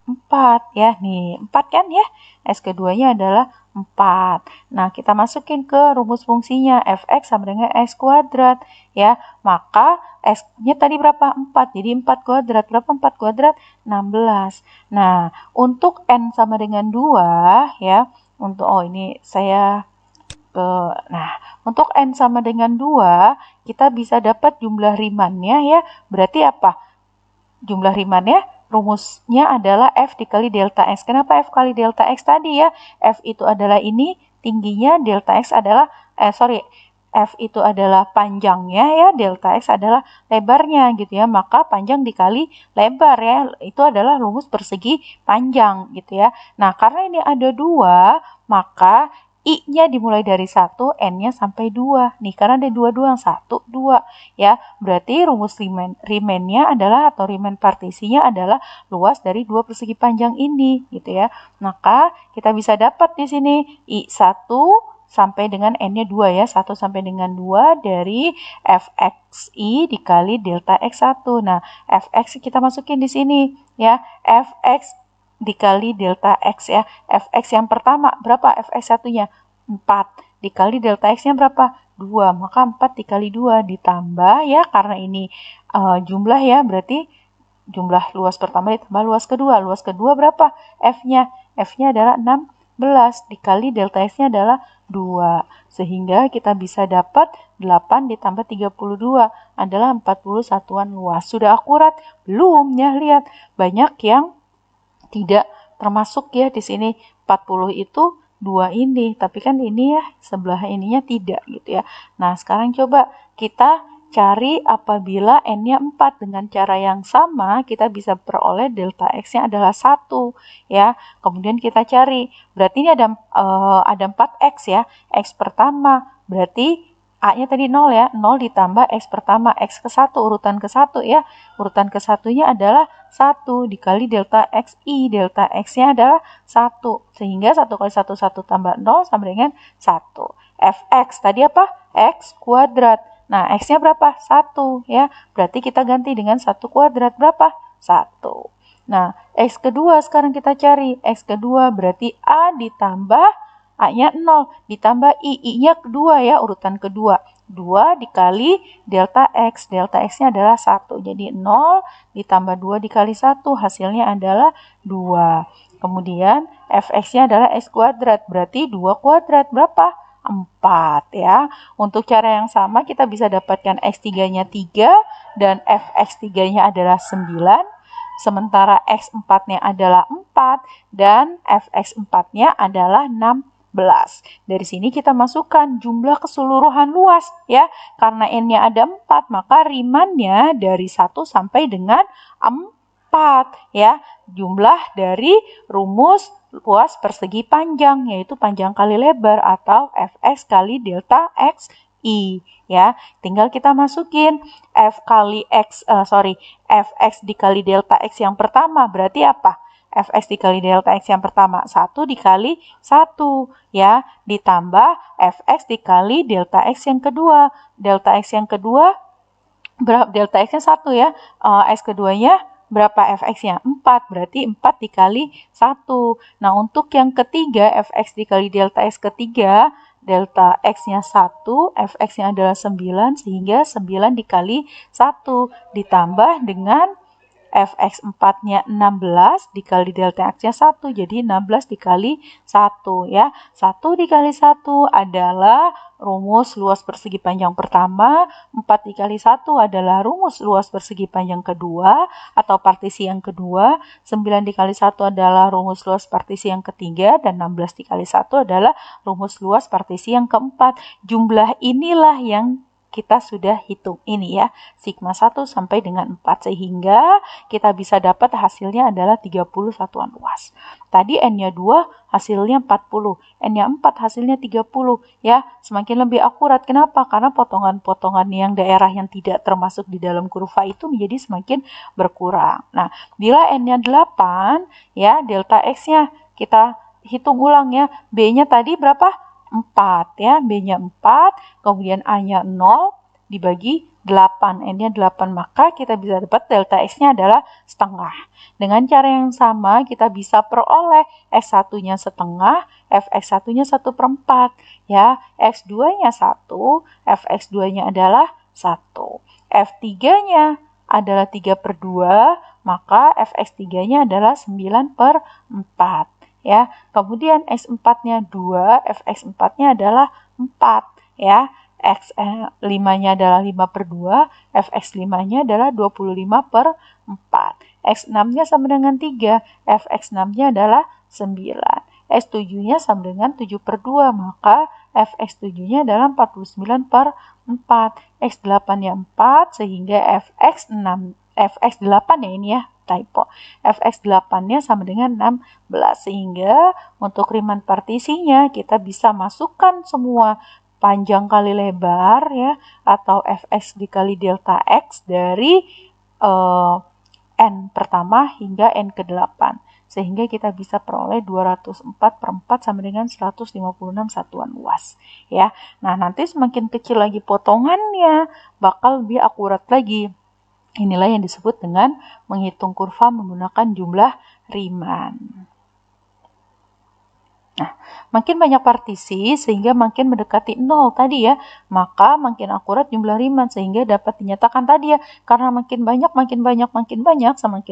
4 ya. Nih, 4 kan ya? X keduanya adalah 4. Nah, kita masukin ke rumus fungsinya. Fx sama dengan X kuadrat ya. Maka X-nya tadi berapa? 4. Jadi 4 kuadrat. Berapa 4 kuadrat? 16. Nah, untuk N sama dengan 2 ya. Untuk ini saya nah, untuk N sama dengan 2, kita bisa dapat jumlah Riemann-nya ya. Berarti apa? Jumlah Riemann-nya rumusnya adalah F dikali delta X. Kenapa F kali delta X tadi ya? F itu adalah ini, tingginya, delta X adalah, F itu adalah panjangnya ya, delta X adalah lebarnya gitu ya. Maka panjang dikali lebar ya, itu adalah rumus persegi panjang gitu ya. Nah, karena ini ada 2, maka I-nya dimulai dari 1, N-nya sampai 2. Nih, karena ada 2 yang 1, 2 ya. Berarti rumus Riemann-nya adalah, atau Riemann partisinya adalah luas dari 2 persegi panjang ini gitu ya. Maka kita bisa dapat di sini I1 sampai dengan N-nya 2 ya. 1 sampai dengan 2 dari Fxi dikali delta X1. Nah, Fx kita masukin di sini ya. Fx dikali delta X ya. Fx yang pertama berapa? Fx satunya 4 dikali delta X-nya berapa? 2. Maka 4 dikali 2 ditambah ya, karena ini jumlah ya, berarti jumlah luas pertama ditambah luas kedua. Luas kedua berapa? F-nya. F-nya adalah 16 dikali delta X-nya adalah 2. Sehingga kita bisa dapat 8 ditambah 32 adalah 40 satuan luas. Sudah akurat? Belum ya, lihat. Banyak yang tidak termasuk ya di sini. 40 itu 2 ini, tapi kan ini ya sebelah ininya tidak gitu ya. Nah, sekarang coba kita cari apabila N-nya 4. Dengan cara yang sama kita bisa peroleh delta X-nya adalah 1 ya. Kemudian kita cari, berarti ini ada 4X ya. X pertama berarti A-nya tadi 0 ya, 0 ditambah X pertama, X ke 1, urutan ke 1 ya. Urutan ke 1-nya adalah 1 dikali delta XI. Delta X-nya adalah 1. Sehingga 1 kali 1, 1 tambah 0 sama dengan 1. Fx tadi apa? X kuadrat. Nah, X-nya berapa? 1 ya. Berarti kita ganti dengan 1 kuadrat. Berapa? 1. Nah, X kedua sekarang kita cari. X kedua berarti A ditambah A-nya 0 ditambah I-nya kedua ya, urutan kedua. 2 dikali delta X. Delta X-nya adalah 1. Jadi 0 ditambah 2 dikali 1. Hasilnya adalah 2. Kemudian Fx-nya adalah X kuadrat. Berarti 2 kuadrat. Berapa? 4 ya. Untuk cara yang sama kita bisa dapatkan X3-nya 3 dan Fx3-nya adalah 9. Sementara X4-nya adalah 4 dan Fx4-nya adalah 16. Dari sini kita masukkan jumlah keseluruhan luas ya. Karena N-nya ada 4, maka rimannya dari 1 sampai dengan 4 ya. Jumlah dari rumus luas persegi panjang, yaitu panjang kali lebar atau Fx kali delta Xi ya. Tinggal kita masukin Fx dikali delta X yang pertama berarti apa? Fx dikali delta X yang pertama 1 dikali 1 ya, ditambah Fx dikali delta X yang kedua. Delta X yang kedua delta X-nya 1 ya. X keduanya berapa Fx-nya? 4, berarti 4 dikali 1. Nah, untuk yang ketiga, Fx dikali delta X ketiga, delta X-nya 1, Fx-nya adalah 9, sehingga 9 dikali 1, ditambah dengan Fx4-nya 16 dikali delta X-nya 1, jadi 16 dikali 1 ya. 1 dikali 1 adalah rumus luas persegi panjang pertama, 4 dikali 1 adalah rumus luas persegi panjang kedua atau partisi yang kedua, 9 dikali 1 adalah rumus luas partisi yang ketiga, dan 16 dikali 1 adalah rumus luas partisi yang keempat. Jumlah inilah yang kita sudah hitung ini ya, sigma 1 sampai dengan 4, sehingga kita bisa dapat hasilnya adalah 30 satuan luas. Tadi N-nya 2 hasilnya 40, N-nya 4 hasilnya 30 ya, semakin lebih akurat. Kenapa? Karena potongan-potongan yang daerah yang tidak termasuk di dalam kurva itu menjadi semakin berkurang. Nah, bila N-nya 8 ya, delta X-nya kita hitung ulang ya, B-nya tadi berapa? 4 ya, B-nya 4, kemudian A-nya 0 dibagi 8, N-nya 8, maka kita bisa dapat delta X-nya adalah setengah. Dengan cara yang sama kita bisa peroleh X1-nya setengah, Fx1-nya 1/4 ya, X2-nya 1, Fx2-nya adalah 1, F3-nya adalah 3/2, maka Fx3-nya adalah 9/4 ya. Kemudian X4-nya 2, Fx4-nya adalah 4 ya. X5-nya adalah 5/2, Fx5-nya adalah 25/4. X6-nya sama dengan 3, Fx6-nya adalah 9. X7-nya sama dengan 7/2, maka Fx7-nya adalah 49/4. X8-nya 4, sehingga Fx8 ya ini ya, typo. Fx8-nya sama dengan 16, sehingga untuk riman partisinya kita bisa masukkan semua panjang kali lebar ya, atau Fx dikali delta X dari N pertama hingga N ke-8, sehingga kita bisa peroleh 204/4 sama dengan 156 satuan luas ya. Nah, nanti semakin kecil lagi potongannya bakal lebih akurat lagi. Inilah yang disebut dengan menghitung kurva menggunakan jumlah riman. Nah, makin banyak partisi sehingga makin mendekati 0 tadi ya, maka makin akurat jumlah riman sehingga dapat dinyatakan tadi ya, karena makin banyak, semakin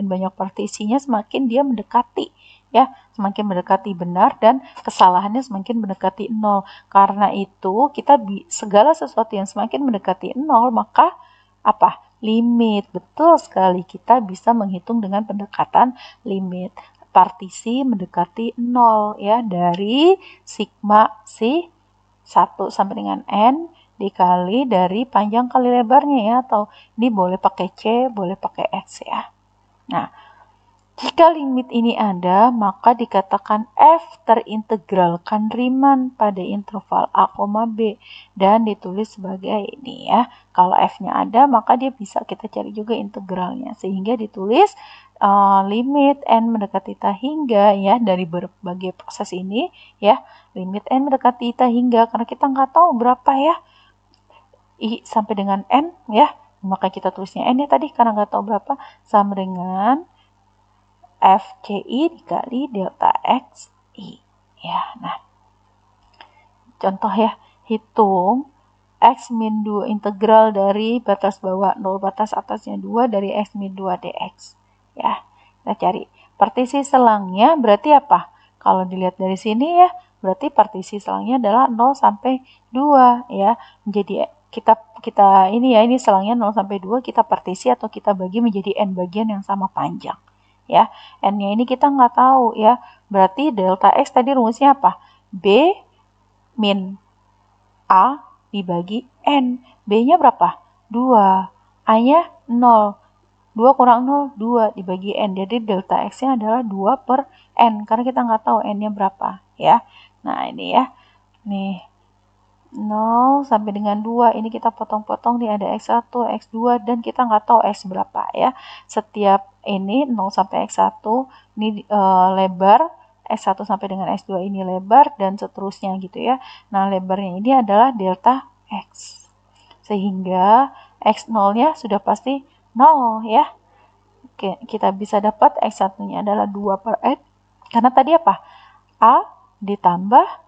banyak partisinya semakin dia mendekati ya, semakin mendekati benar dan kesalahannya semakin mendekati 0. Karena itu kita segala sesuatu yang semakin mendekati 0 maka apa? Limit. Betul sekali, kita bisa menghitung dengan pendekatan limit. Partisi mendekati 0 ya, dari sigma C 1 sampai dengan N dikali dari panjang kali lebarnya ya, atau ini boleh pakai C, boleh pakai X ya. Nah, Jika limit ini ada, maka dikatakan f terintegralkan Riemann pada interval a, b dan ditulis sebagai ini ya. Kalau f-nya ada, maka dia bisa kita cari juga integralnya sehingga ditulis limit n mendekati θ hingga ya dari berbagai proses ini ya, limit n mendekati θ hingga karena kita nggak tahu berapa ya i sampai dengan n ya, maka kita tulisnya n ya tadi karena nggak tahu berapa, sama dengan FCI dikali delta XI ya. Nah, contoh ya, hitung X min 2 integral dari batas bawah 0 batas atasnya 2 dari X min 2 dx ya. Kita cari partisi selangnya berarti apa? Kalau dilihat dari sini ya, berarti partisi selangnya adalah 0 sampai 2 ya. Menjadi kita ini ya, ini selangnya 0 sampai 2, kita partisi atau kita bagi menjadi n bagian yang sama panjang. Ya, n-nya ini kita nggak tahu ya. Berarti delta X tadi rumusnya apa? B min A dibagi N. B-nya berapa? 2. A-nya 0. 2 kurang 0, 2 dibagi N. Jadi delta X-nya adalah 2 per N. Karena kita nggak tahu N-nya berapa ya. Nah, ini ya. Nih. 0 sampai dengan 2 ini kita potong-potong nih, ada X1, X2 dan kita nggak tahu X berapa ya. Setiap ini 0 sampai X1 ini lebar, X1 sampai dengan X2 ini lebar dan seterusnya gitu ya. Nah, lebarnya ini adalah delta X. Sehingga X0-nya sudah pasti 0 ya. Oke, kita bisa dapat X1-nya adalah 2 per N. Karena tadi apa? A ditambah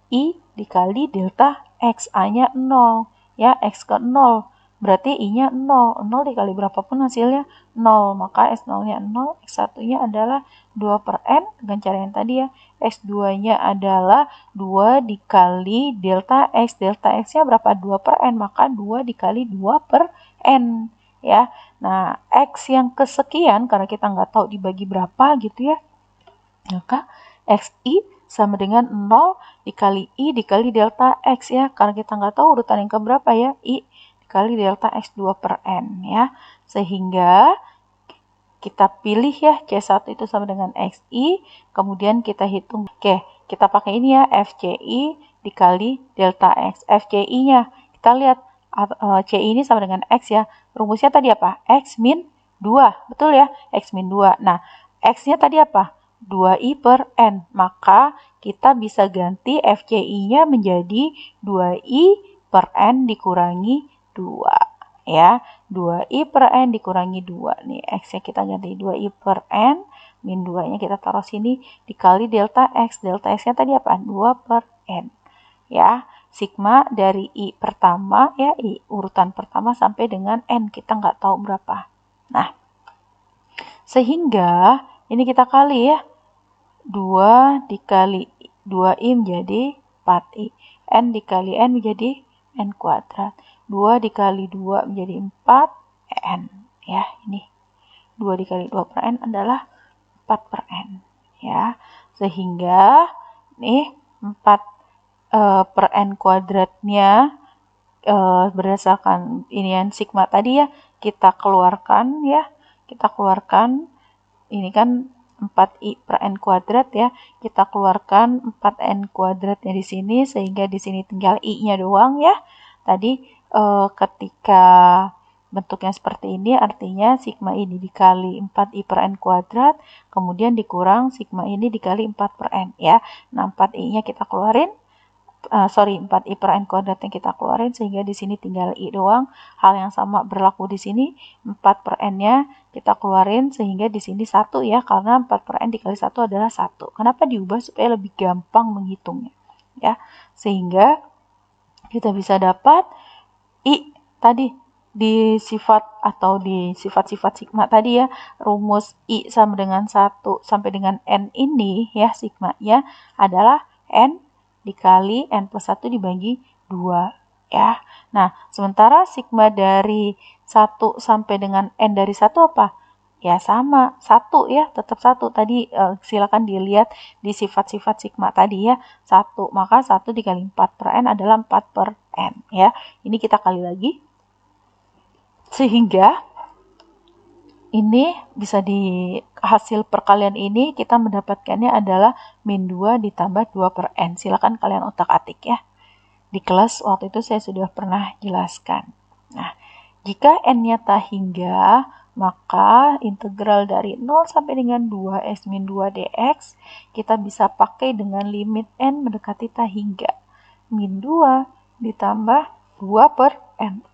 I dikali delta X, A-nya 0, ya, X ke 0, berarti I-nya 0, 0 dikali berapapun hasilnya 0, maka X0-nya 0, X1-nya adalah 2 per N, dengan cara yang tadi ya, X2-nya adalah 2 dikali delta X-nya berapa? 2 per N, maka 2 dikali 2 per N, ya. Nah, X yang kesekian, karena kita nggak tahu dibagi berapa gitu ya, maka XI sama dengan 0 dikali I dikali delta X ya. Karena kita nggak tahu urutan yang keberapa ya. I dikali delta X2 per N ya. Sehingga kita pilih ya C1 itu sama dengan XI. Kemudian kita hitung. Oke, kita pakai ini ya. FCI dikali delta X. FCI-nya kita lihat CI ini sama dengan X ya. Rumusnya tadi apa? X min 2. Betul ya? X min 2. Nah, X-nya tadi apa? 2i per n, maka kita bisa ganti FCI-nya menjadi 2i per n dikurangi 2 ya. 2i per n dikurangi 2 nih, X-nya kita ganti 2i per n min 2-nya kita taruh sini dikali delta X. Delta X-nya tadi apa? 2 per n ya. Sigma dari I pertama ya, I urutan pertama sampai dengan N kita nggak tahu berapa. Nah, sehingga ini kita kali ya. 2 dikali 2i menjadi 4i. N dikali N menjadi N kuadrat. 2 dikali 2 menjadi 4n. Ya, ini. 2 dikali 2 per N adalah 4 per N. Ya, sehingga nih 4 per N kuadratnya berdasarkan inian sigma tadi ya, kita keluarkan ya. Kita keluarkan ini kan 4i per n kuadrat ya, kita keluarkan 4n kuadratnya di sini sehingga di sini tinggal i-nya doang ya. Tadi ketika bentuknya seperti ini artinya sigma ini dikali 4i per n kuadrat kemudian dikurang sigma ini dikali 4 per n ya. Nah, 4i-nya kita keluarin. 4i per n kuadrat yang kita keluarin sehingga di sini tinggal i doang. Hal yang sama berlaku di sini, 4 per n-nya kita keluarin sehingga di sini 1 ya, karena 4 per n dikali 1 adalah 1. Kenapa diubah? Supaya lebih gampang menghitungnya ya. Sehingga kita bisa dapat i tadi di sifat atau di sifat-sifat sigma tadi ya, rumus i sama dengan 1 sampai dengan n ini ya, sigma-nya adalah n dikali n plus 1 dibagi 2 ya. Nah, sementara sigma dari 1 sampai dengan n dari 1 apa? Ya sama, 1 ya, tetap 1. Tadi silakan dilihat di sifat-sifat sigma tadi ya, 1. Maka 1 dikali 4 per n adalah 4 per n ya. Ini kita kali lagi. Sehingga Ini bisa di hasil perkalian ini kita mendapatkannya adalah min 2 ditambah 2 per N. Silakan kalian otak-atik ya. Di kelas waktu itu saya sudah pernah jelaskan. Nah, jika N-nya tak hingga, maka integral dari 0 sampai dengan 2x min 2 dx kita bisa pakai dengan limit N mendekati tak hingga. Min 2 ditambah 2 per N.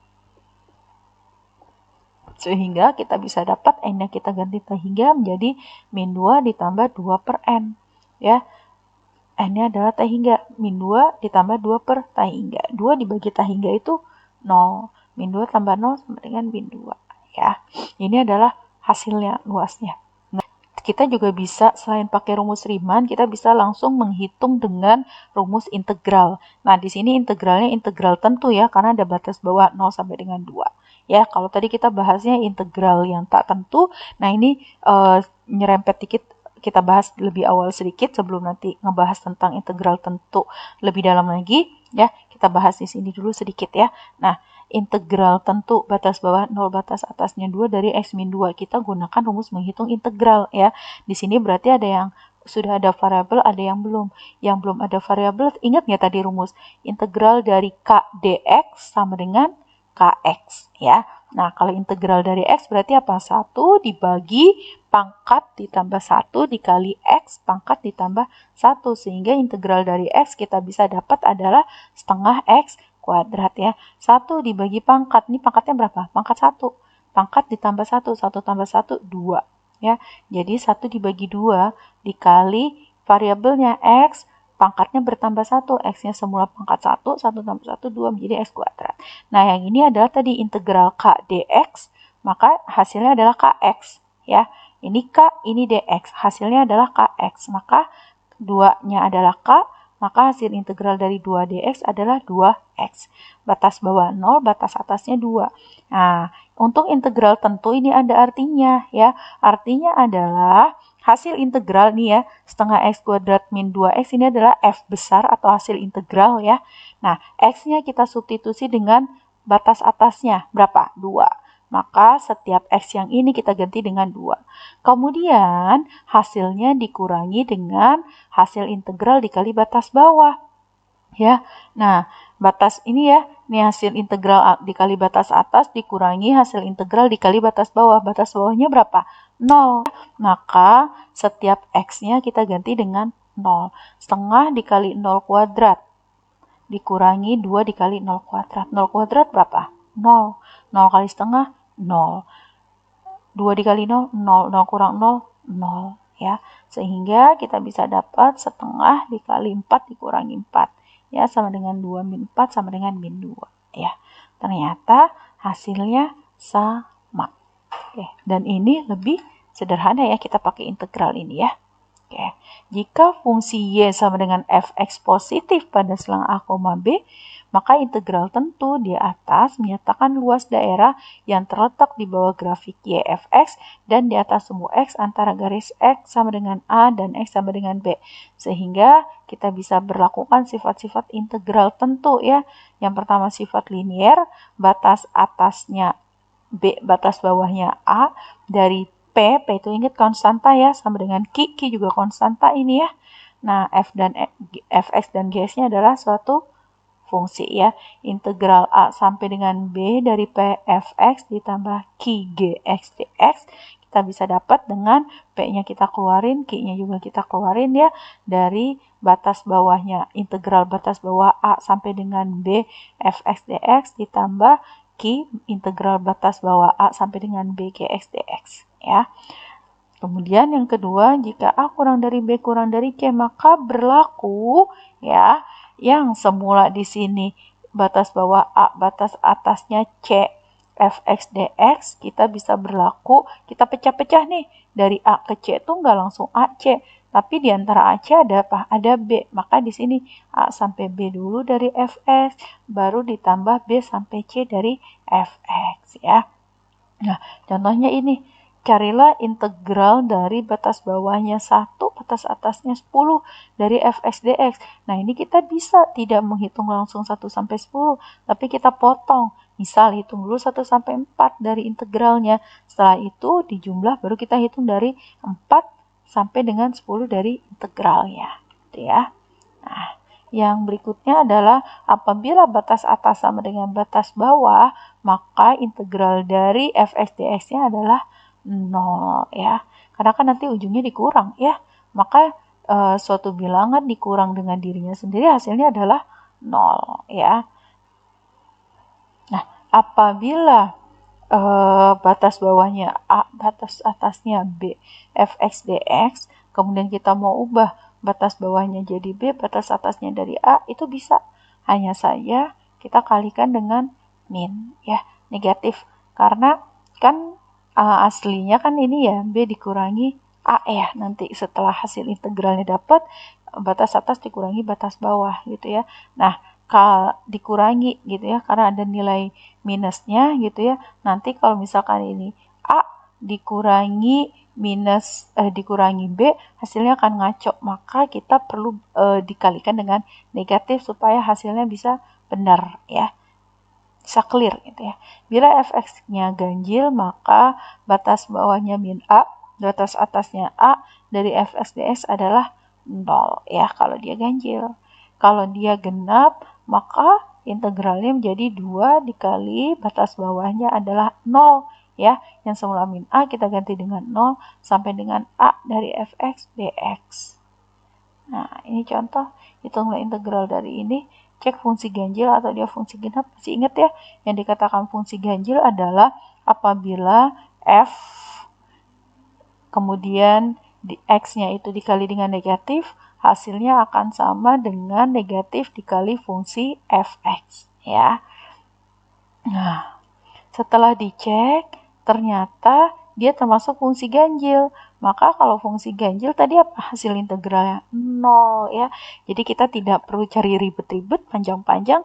Sehingga kita bisa dapat N-nya kita ganti tak hingga menjadi min 2 ditambah 2 per N. Ya, N-nya adalah tak hingga. Min 2 ditambah 2 per tak hingga. 2 dibagi tak hingga itu 0. Min 2 tambah 0 sama dengan min 2. Ya, ini adalah hasilnya luasnya. Nah, kita juga bisa selain pakai rumus Riemann, kita bisa langsung menghitung dengan rumus integral. Nah, di sini integralnya integral tentu ya, karena ada batas bawah 0 sampai dengan 2. Ya, kalau tadi kita bahasnya integral yang tak tentu, nah ini nyerempet dikit, kita bahas lebih awal sedikit sebelum nanti ngebahas tentang integral tentu lebih dalam lagi ya. Kita bahas di sini dulu sedikit ya. Nah, integral tentu batas bawah 0 batas atasnya 2 dari x min 2. Kita gunakan rumus menghitung integral ya. Di sini berarti ada yang sudah ada variabel, ada yang belum. Yang belum ada variabel, ingat nggak tadi rumus? Integral dari k dx sama dengan kx ya. Nah, kalau integral dari x berarti apa? 1 dibagi pangkat ditambah 1 dikali x pangkat ditambah 1. Sehingga integral dari x kita bisa dapat adalah setengah x kuadrat ya. 1 dibagi pangkat. Ini pangkatnya berapa? Pangkat 1. Pangkat ditambah 1. 1 tambah 1, 2. Ya, jadi 1 dibagi 2 dikali variabelnya x, pangkatnya bertambah 1, x-nya semula pangkat 1, 1 tambah 1, 2 menjadi x kuadrat. Nah, yang ini adalah tadi integral k dx, maka hasilnya adalah kx. Ya, ini k, ini dx, hasilnya adalah kx, maka 2-nya adalah k, maka hasil integral dari 2 dx adalah 2x. Batas bawah 0, batas atasnya 2. Nah, untuk integral tentu ini ada artinya ya. Artinya adalah hasil integral nih ya, setengah x kuadrat min 2x ini adalah f besar atau hasil integral ya. Nah, x-nya kita substitusi dengan batas atasnya berapa? 2. Maka setiap x yang ini kita ganti dengan 2. Kemudian hasilnya dikurangi dengan hasil integral dikali batas bawah. Ya, nah batas ini ya, ini hasil integral dikali batas atas dikurangi hasil integral dikali batas bawah. Batas bawahnya berapa? 0. Maka setiap x-nya kita ganti dengan 0. Setengah dikali 0 kuadrat dikurangi 2 dikali 0 kuadrat. 0 kuadrat berapa? 0. 0 kali setengah, 0. 2 dikali 0, 0. 0 kurang 0, 0. Ya, sehingga kita bisa dapat setengah dikali 4 dikurangi 4. Ya, sama dengan 2 min 4 sama dengan min 2. Ya, ternyata hasilnya sama. Oke, dan ini lebih sederhana ya, kita pakai integral ini ya. Oke, jika fungsi y sama dengan fx positif pada selang a, b, maka integral tentu di atas menyatakan luas daerah yang terletak di bawah grafik y fx dan di atas sumbu x antara garis x sama dengan a dan x sama dengan b. Sehingga kita bisa berlakukan sifat-sifat integral tentu ya. Yang pertama sifat linier, batas atasnya b, batas bawahnya a, dari P itu ingat konstanta ya, sama dengan Q juga konstanta ini ya. Nah, fx dan gs-nya adalah suatu fungsi ya. Integral a sampai dengan b dari p fx ditambah q gx dx kita bisa dapat dengan p-nya kita keluarin, q-nya juga kita keluarin ya, dari batas bawahnya integral batas bawah a sampai dengan b fx dx ditambah q integral batas bawah a sampai dengan b gx dx ya. Kemudian yang kedua, jika A kurang dari B kurang dari C, maka berlaku ya yang semula di sini batas bawah A, batas atasnya C, fx dx, kita bisa berlaku, kita pecah-pecah nih, dari A ke C itu nggak langsung AC, tapi di antara AC ada apa? Ada B, maka di sini A sampai B dulu dari fx, baru ditambah B sampai C dari fx ya. Nah, contohnya ini, carilah integral dari batas bawahnya 1, batas atasnya 10 dari fx dx. Nah, ini kita bisa tidak menghitung langsung 1 sampai 10, tapi kita potong. Misal hitung dulu 1 sampai 4 dari integralnya. Setelah itu dijumlah baru kita hitung dari 4 sampai dengan 10 dari integralnya. Gitu ya. Nah, yang berikutnya adalah apabila batas atas sama dengan batas bawah, maka integral dari f(x) dx-nya adalah 0 ya. Karena kan nanti ujungnya dikurang ya. Maka suatu bilangan dikurang dengan dirinya sendiri hasilnya adalah 0 ya. Nah, apabila batas bawahnya A, batas atasnya B, f(x) dx, kemudian kita mau ubah batas bawahnya jadi B, batas atasnya dari A, itu bisa. Hanya saja kita kalikan dengan min, ya, negatif. Karena kan aslinya kan ini ya, B dikurangi A ya, nanti setelah hasil integralnya dapat, batas atas dikurangi batas bawah gitu ya. Nah, dikurangi gitu ya, karena ada nilai minusnya gitu ya. Nanti kalau misalkan ini A dikurangi dikurangi B, hasilnya akan ngaco. Maka kita perlu dikalikan dengan negatif supaya hasilnya bisa benar ya. Bisa clear gitu ya. Bila f(x)-nya ganjil, maka batas bawahnya min A, batas atasnya A dari f(x) dx adalah 0 ya kalau dia ganjil. Kalau dia genap, maka integralnya menjadi 2 dikali batas bawahnya adalah 0 ya. Yang semula min A kita ganti dengan 0 sampai dengan A dari f(x) dx. Nah, ini contoh hitunglah integral dari ini. Cek fungsi ganjil atau dia fungsi genap. Masih ingat ya, yang dikatakan fungsi ganjil adalah apabila f kemudian x-nya itu dikali dengan negatif, hasilnya akan sama dengan negatif dikali fungsi f(x) ya. Nah, setelah dicek ternyata dia termasuk fungsi ganjil. Maka kalau fungsi ganjil tadi apa hasil integralnya? 0 ya. Jadi kita tidak perlu cari ribet-ribet panjang-panjang.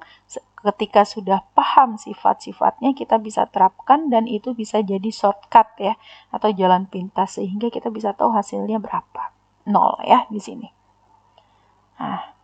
Ketika sudah paham sifat-sifatnya kita bisa terapkan dan itu bisa jadi shortcut ya atau jalan pintas sehingga kita bisa tahu hasilnya berapa. 0 ya di sini. Nah,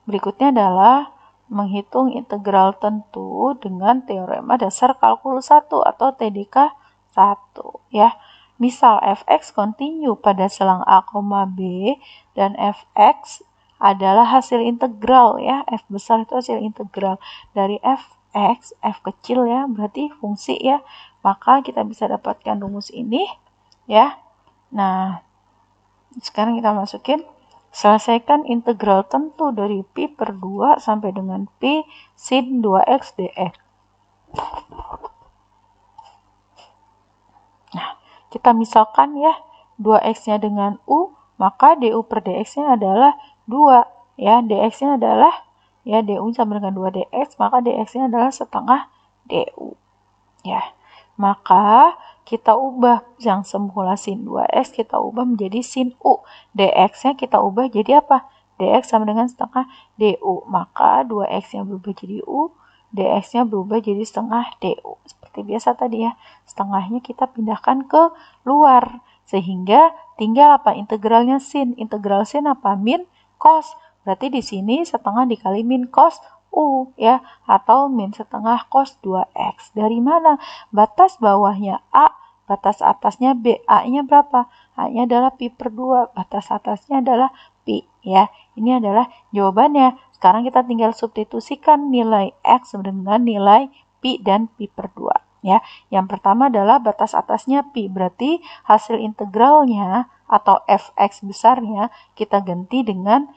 berikutnya adalah menghitung integral tentu dengan teorema dasar kalkulus 1 atau TDK 1 ya. Misal f(x) kontinu pada selang A, B dan f(x) adalah hasil integral ya. F besar itu hasil integral dari f(x), f kecil ya, berarti fungsi ya. Maka kita bisa dapatkan rumus ini ya. Nah, sekarang kita masukin. Selesaikan integral tentu dari pi per 2 sampai dengan pi sin 2x dx. Nah, kita misalkan ya 2x-nya dengan u, maka du per dx-nya adalah 2. Ya, dx-nya adalah ya du sama dengan 2 dx, maka dx-nya adalah setengah du. Ya. Maka kita ubah yang semula sin 2x kita ubah menjadi sin u. dx-nya kita ubah jadi apa? dx sama dengan setengah du. Maka 2x-nya berubah jadi u, dx-nya berubah jadi setengah du. Seperti biasa tadi ya. Setengahnya kita pindahkan ke luar. Sehingga tinggal apa? Integralnya sin. Integral sin apa? Min cos. Berarti di sini setengah dikali min cos U ya, atau min setengah cos 2x. Dari mana? Batas bawahnya A, batas atasnya B. A-nya berapa? A-nya adalah pi per 2, batas atasnya adalah pi ya. Ini adalah jawabannya. Sekarang kita tinggal substitusikan nilai x dengan nilai pi dan pi per 2 ya. Yang pertama adalah batas atasnya pi, berarti hasil integralnya atau f(x) besarnya kita ganti dengan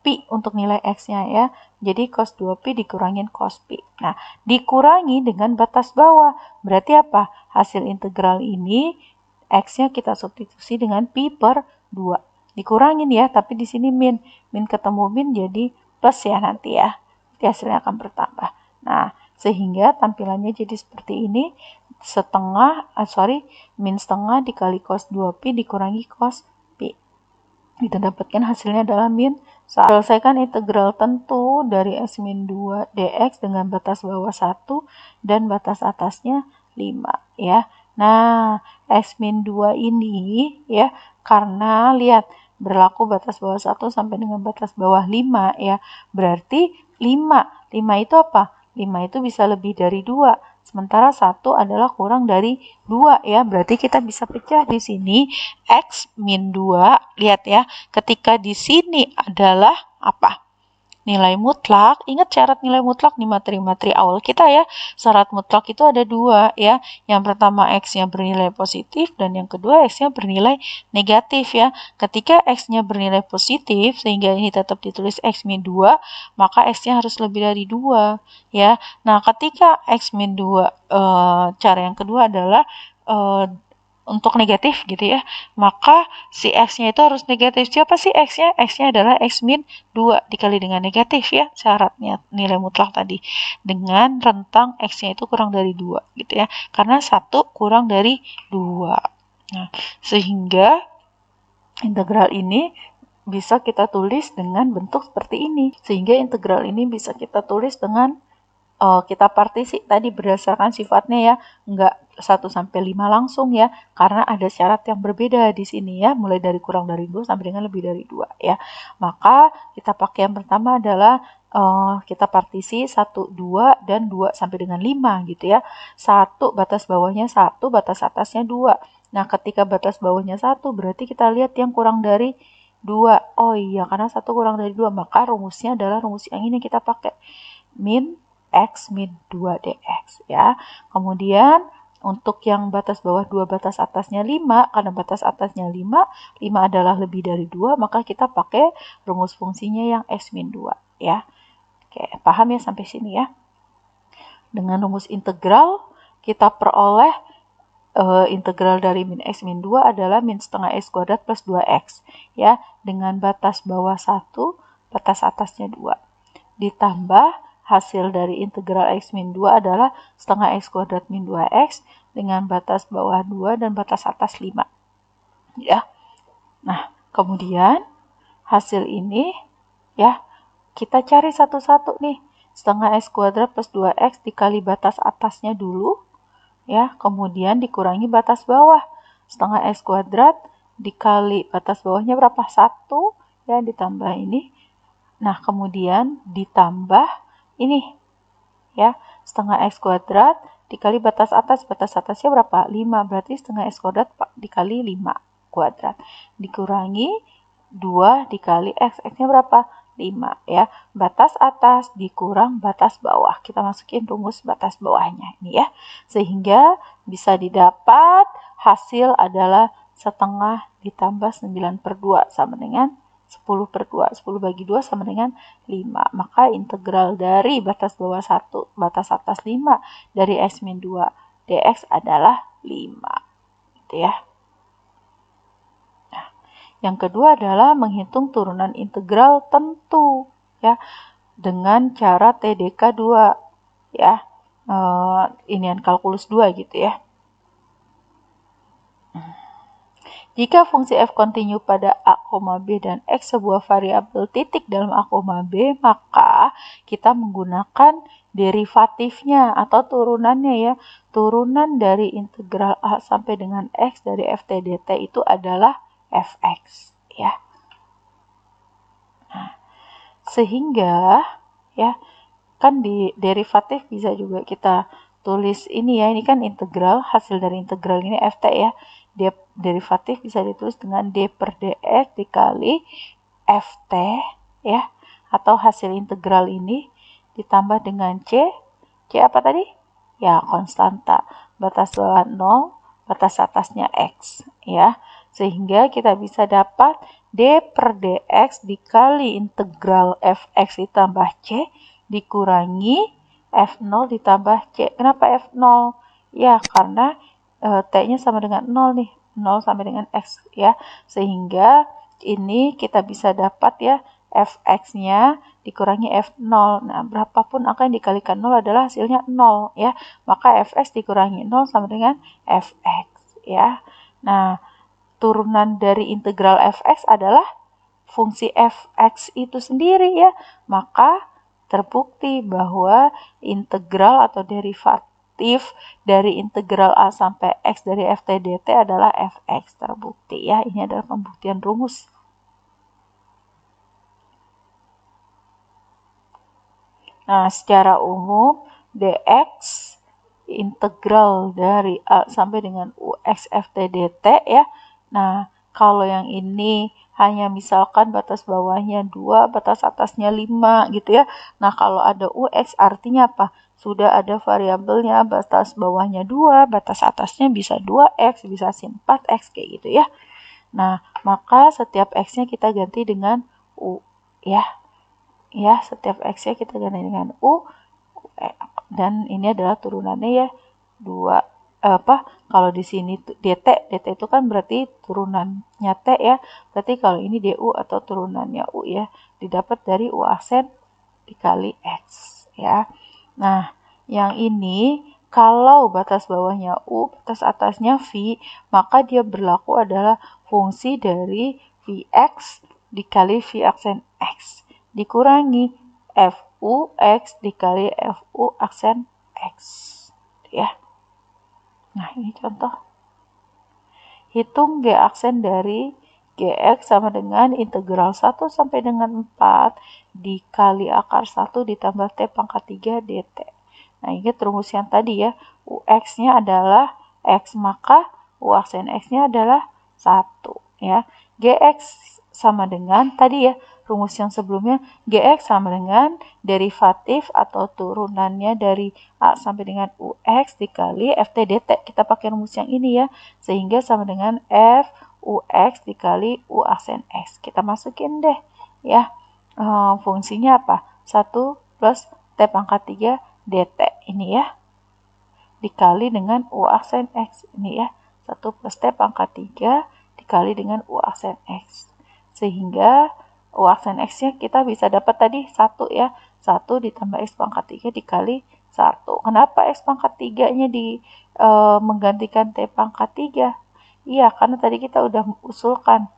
pi untuk nilai x-nya ya. Jadi cos 2pi dikurangin cos pi. Nah, dikurangi dengan batas bawah. Berarti apa? Hasil integral ini x-nya kita substitusi dengan pi per 2. Dikurangin ya, tapi di sini min. Min ketemu min jadi plus ya nanti ya. Nanti hasilnya akan bertambah. Nah, sehingga tampilannya jadi seperti ini. Min setengah dikali cos 2pi dikurangi cos pi. Kita dapatkan hasilnya adalah min 1. Selesaikan integral tentu dari x min 2 dx dengan batas bawah 1 dan batas atasnya 5 ya. Nah, x min 2 ini ya, karena lihat berlaku batas bawah 1 sampai dengan batas bawah 5 ya. Berarti 5 itu apa? 5 itu bisa lebih dari 2. Sementara 1 adalah kurang dari 2 ya. Berarti kita bisa pecah di sini X min 2. Lihat ya, ketika di sini adalah apa? Nilai mutlak. Ingat syarat nilai mutlak di materi-materi awal kita ya. Syarat mutlak itu ada 2 ya. Yang pertama X-nya bernilai positif dan yang kedua X-nya bernilai negatif ya. Ketika X-nya bernilai positif sehingga ini tetap ditulis X min 2, maka X-nya harus lebih dari 2 ya. Nah, ketika X min 2 cara yang kedua adalah untuk negatif gitu ya, maka si X-nya itu harus negatif. Siapa sih X-nya? X-nya adalah X min 2 dikali dengan negatif ya, syaratnya nilai mutlak tadi. Dengan rentang X-nya itu kurang dari 2 gitu ya, karena 1 kurang dari 2. Nah, sehingga integral ini bisa kita tulis dengan bentuk seperti ini. Sehingga integral ini bisa kita tulis dengan kita partisi tadi berdasarkan sifatnya ya, enggak 1 sampai 5 langsung ya, karena ada syarat yang berbeda di sini ya, mulai dari kurang dari 2 sampai dengan lebih dari 2 ya. Maka kita pakai yang pertama adalah kita partisi 1, 2, dan 2 sampai dengan 5 gitu ya. 1 batas bawahnya 1, batas atasnya 2. Nah, ketika batas bawahnya 1 berarti kita lihat yang kurang dari 2. Oh iya, karena 1 kurang dari 2, maka rumusnya adalah rumus yang ini kita pakai. Min X min 2 dx ya. Kemudian untuk yang batas bawah 2, batas atasnya 5, karena batas atasnya 5 adalah lebih dari 2, maka kita pakai rumus fungsinya yang X min 2 ya. Oke, paham ya sampai sini ya? Dengan rumus integral kita peroleh integral dari min X min 2 adalah min setengah X kuadrat plus 2X ya, dengan batas bawah 1, batas atasnya 2. Ditambah hasil dari integral X min 2 adalah setengah X kuadrat min 2X dengan batas bawah 2 dan batas atas 5. Ya. Nah, kemudian hasil ini ya, kita cari satu-satu nih. Setengah X kuadrat plus 2X dikali batas atasnya dulu. Ya, kemudian dikurangi batas bawah. Setengah X kuadrat dikali batas bawahnya berapa? 1 ya, ditambah ini. Nah, kemudian ditambah ini ya, setengah X kuadrat dikali batas atasnya berapa? 5, berarti setengah X kuadrat dikali 5 kuadrat dikurangi 2 dikali X, X-nya berapa? 5 ya, batas atas dikurang batas bawah, kita masukin rumus batas bawahnya ini ya, sehingga bisa didapat hasil adalah setengah ditambah 9/2 sama dengan 10/2, 10 bagi 2 sama dengan 5. Maka integral dari batas bawah 1, batas atas 5 dari X min 2 dx adalah 5. Gitu ya. Nah, yang kedua adalah menghitung turunan integral tentu ya, dengan cara TDK 2 ya. Inian kalkulus 2 gitu ya. Jika fungsi f kontinu pada a, b dan x sebuah variabel titik dalam a, b, maka kita menggunakan derivatifnya atau turunannya ya. Turunan dari integral a sampai dengan x dari ft dt itu adalah fx ya. Nah, sehingga ya, kan di derivatif bisa juga kita tulis ini ya, ini kan integral, hasil dari integral ini ft ya. Derivatif bisa ditulis dengan d per dx dikali ft ya, atau hasil integral ini ditambah dengan c apa tadi? Ya, konstanta, batas bawah 0, batas atasnya x ya, sehingga kita bisa dapat d per dx dikali integral fx ditambah c dikurangi f0 ditambah c. Kenapa f0? Ya, karena t-nya sama dengan 0 nih, 0 sampai dengan x ya, sehingga ini kita bisa dapat ya, fx-nya dikurangi f0. Nah, berapapun angka yang dikalikan 0 adalah hasilnya 0 ya, maka fx dikurangi 0 sama dengan fx ya. Nah, turunan dari integral fx adalah fungsi fx itu sendiri ya, maka terbukti bahwa integral atau derivatif dari integral a sampai x dari ft dt adalah fx, terbukti ya. Ini adalah pembuktian rumus. Nah, secara umum dx integral dari A sampai dengan UX FT dt ya. Nah, kalau yang ini hanya misalkan batas bawahnya 2, batas atasnya 5 gitu ya. Nah, kalau ada UX artinya apa? Sudah ada variabelnya, batas bawahnya 2, batas atasnya bisa 2x, bisa 4x kayak gitu ya. Nah, maka setiap x-nya kita ganti dengan U ya. Ya, setiap x-nya kita ganti dengan U dan ini adalah turunannya ya 2 kalau di sini dt itu kan berarti turunannya t ya, berarti kalau ini du atau turunannya u ya didapat dari u aksen dikali x ya. Nah, yang ini kalau batas bawahnya u, batas atasnya v, maka dia berlaku adalah fungsi dari vx dikali v aksen x dikurangi Fux dikali Fu aksen X. Ya. Nah, ini contoh. Hitung G aksen dari Gx sama dengan integral 1 sampai dengan 4 dikali akar 1 ditambah T pangkat 3 dt. Nah, ingat rumus yang tadi ya. Ux-nya adalah X, maka U aksen X-nya adalah 1. Ya. Gx sama dengan tadi ya, rumus yang sebelumnya Gx sama dengan derivatif atau turunannya dari A sampai dengan Ux dikali Ft dt. Kita pakai rumus yang ini ya, sehingga sama dengan F Ux dikali U aksen X. Kita masukin deh ya. Fungsinya apa? 1 plus T pangkat 3 dt ini ya. Dikali dengan U aksen X ini ya. 1 plus T pangkat 3 dikali dengan U aksen X. Sehingga U aksen X-nya kita bisa dapat tadi 1 ya. 1 ditambah X pangkat 3 dikali 1. Kenapa X pangkat 3-nya menggantikan T pangkat 3? Iya, karena tadi kita udah usulkan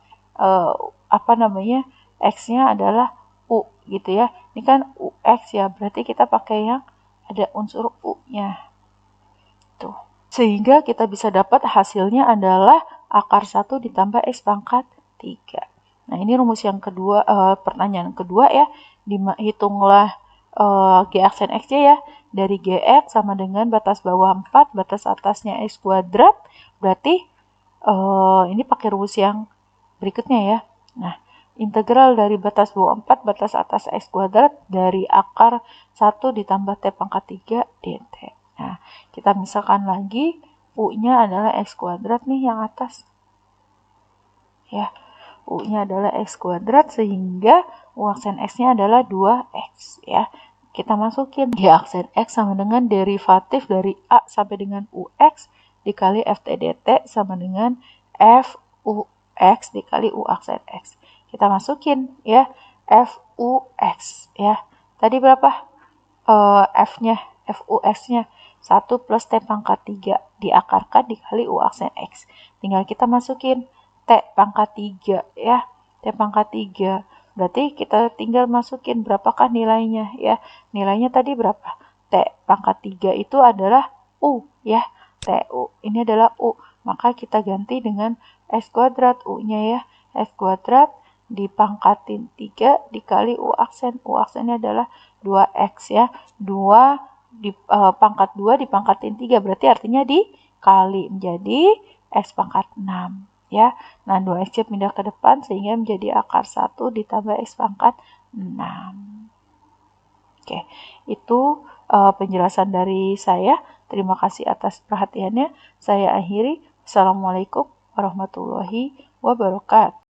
X-nya adalah U gitu ya. Ini kan UX ya, berarti kita pakai yang ada unsur U-nya. Tuh. Sehingga kita bisa dapat hasilnya adalah akar 1 ditambah X pangkat 3. Nah, ini rumus yang kedua, pertanyaan kedua ya. Hitunglah G aksen X ya. Dari Gx sama dengan batas bawah 4, batas atasnya X kuadrat. Berarti ini pakai rumus yang berikutnya ya. Nah, integral dari batas bawah 4, batas atas X kuadrat dari akar 1 ditambah T pangkat 3 dt. Nah, kita misalkan lagi U-nya adalah X kuadrat nih yang atas. Ya, U-nya adalah X kuadrat sehingga U aksen X-nya adalah 2X ya. Kita masukin G aksen X sama dengan derivatif dari A sampai dengan UX dikali FT dt sama dengan Fux dikali U aksen X. Kita masukin ya Fux ya. Tadi berapa? F-nya, Fux-nya 1 plus T pangkat 3 diakarkan dikali U aksen X. Tinggal kita masukin T pangkat 3 ya. T pangkat 3. Berarti kita tinggal masukin berapakah nilainya ya. Nilainya tadi berapa? T pangkat 3 itu adalah U ya. TU. Ini adalah U. Maka kita ganti dengan X kuadrat U-nya ya. X kuadrat dipangkatin 3 dikali U aksen. U aksennya adalah 2X ya. 2 pangkat 2 dipangkatin 3 berarti artinya dikali menjadi X pangkat 6 ya. Nah, 2X pindah ke depan sehingga menjadi akar 1 ditambah X pangkat 6. Oke, itu penjelasan dari saya. Terima kasih atas perhatiannya. Saya akhiri. Assalamualaikum warahmatullahi wabarakatuh.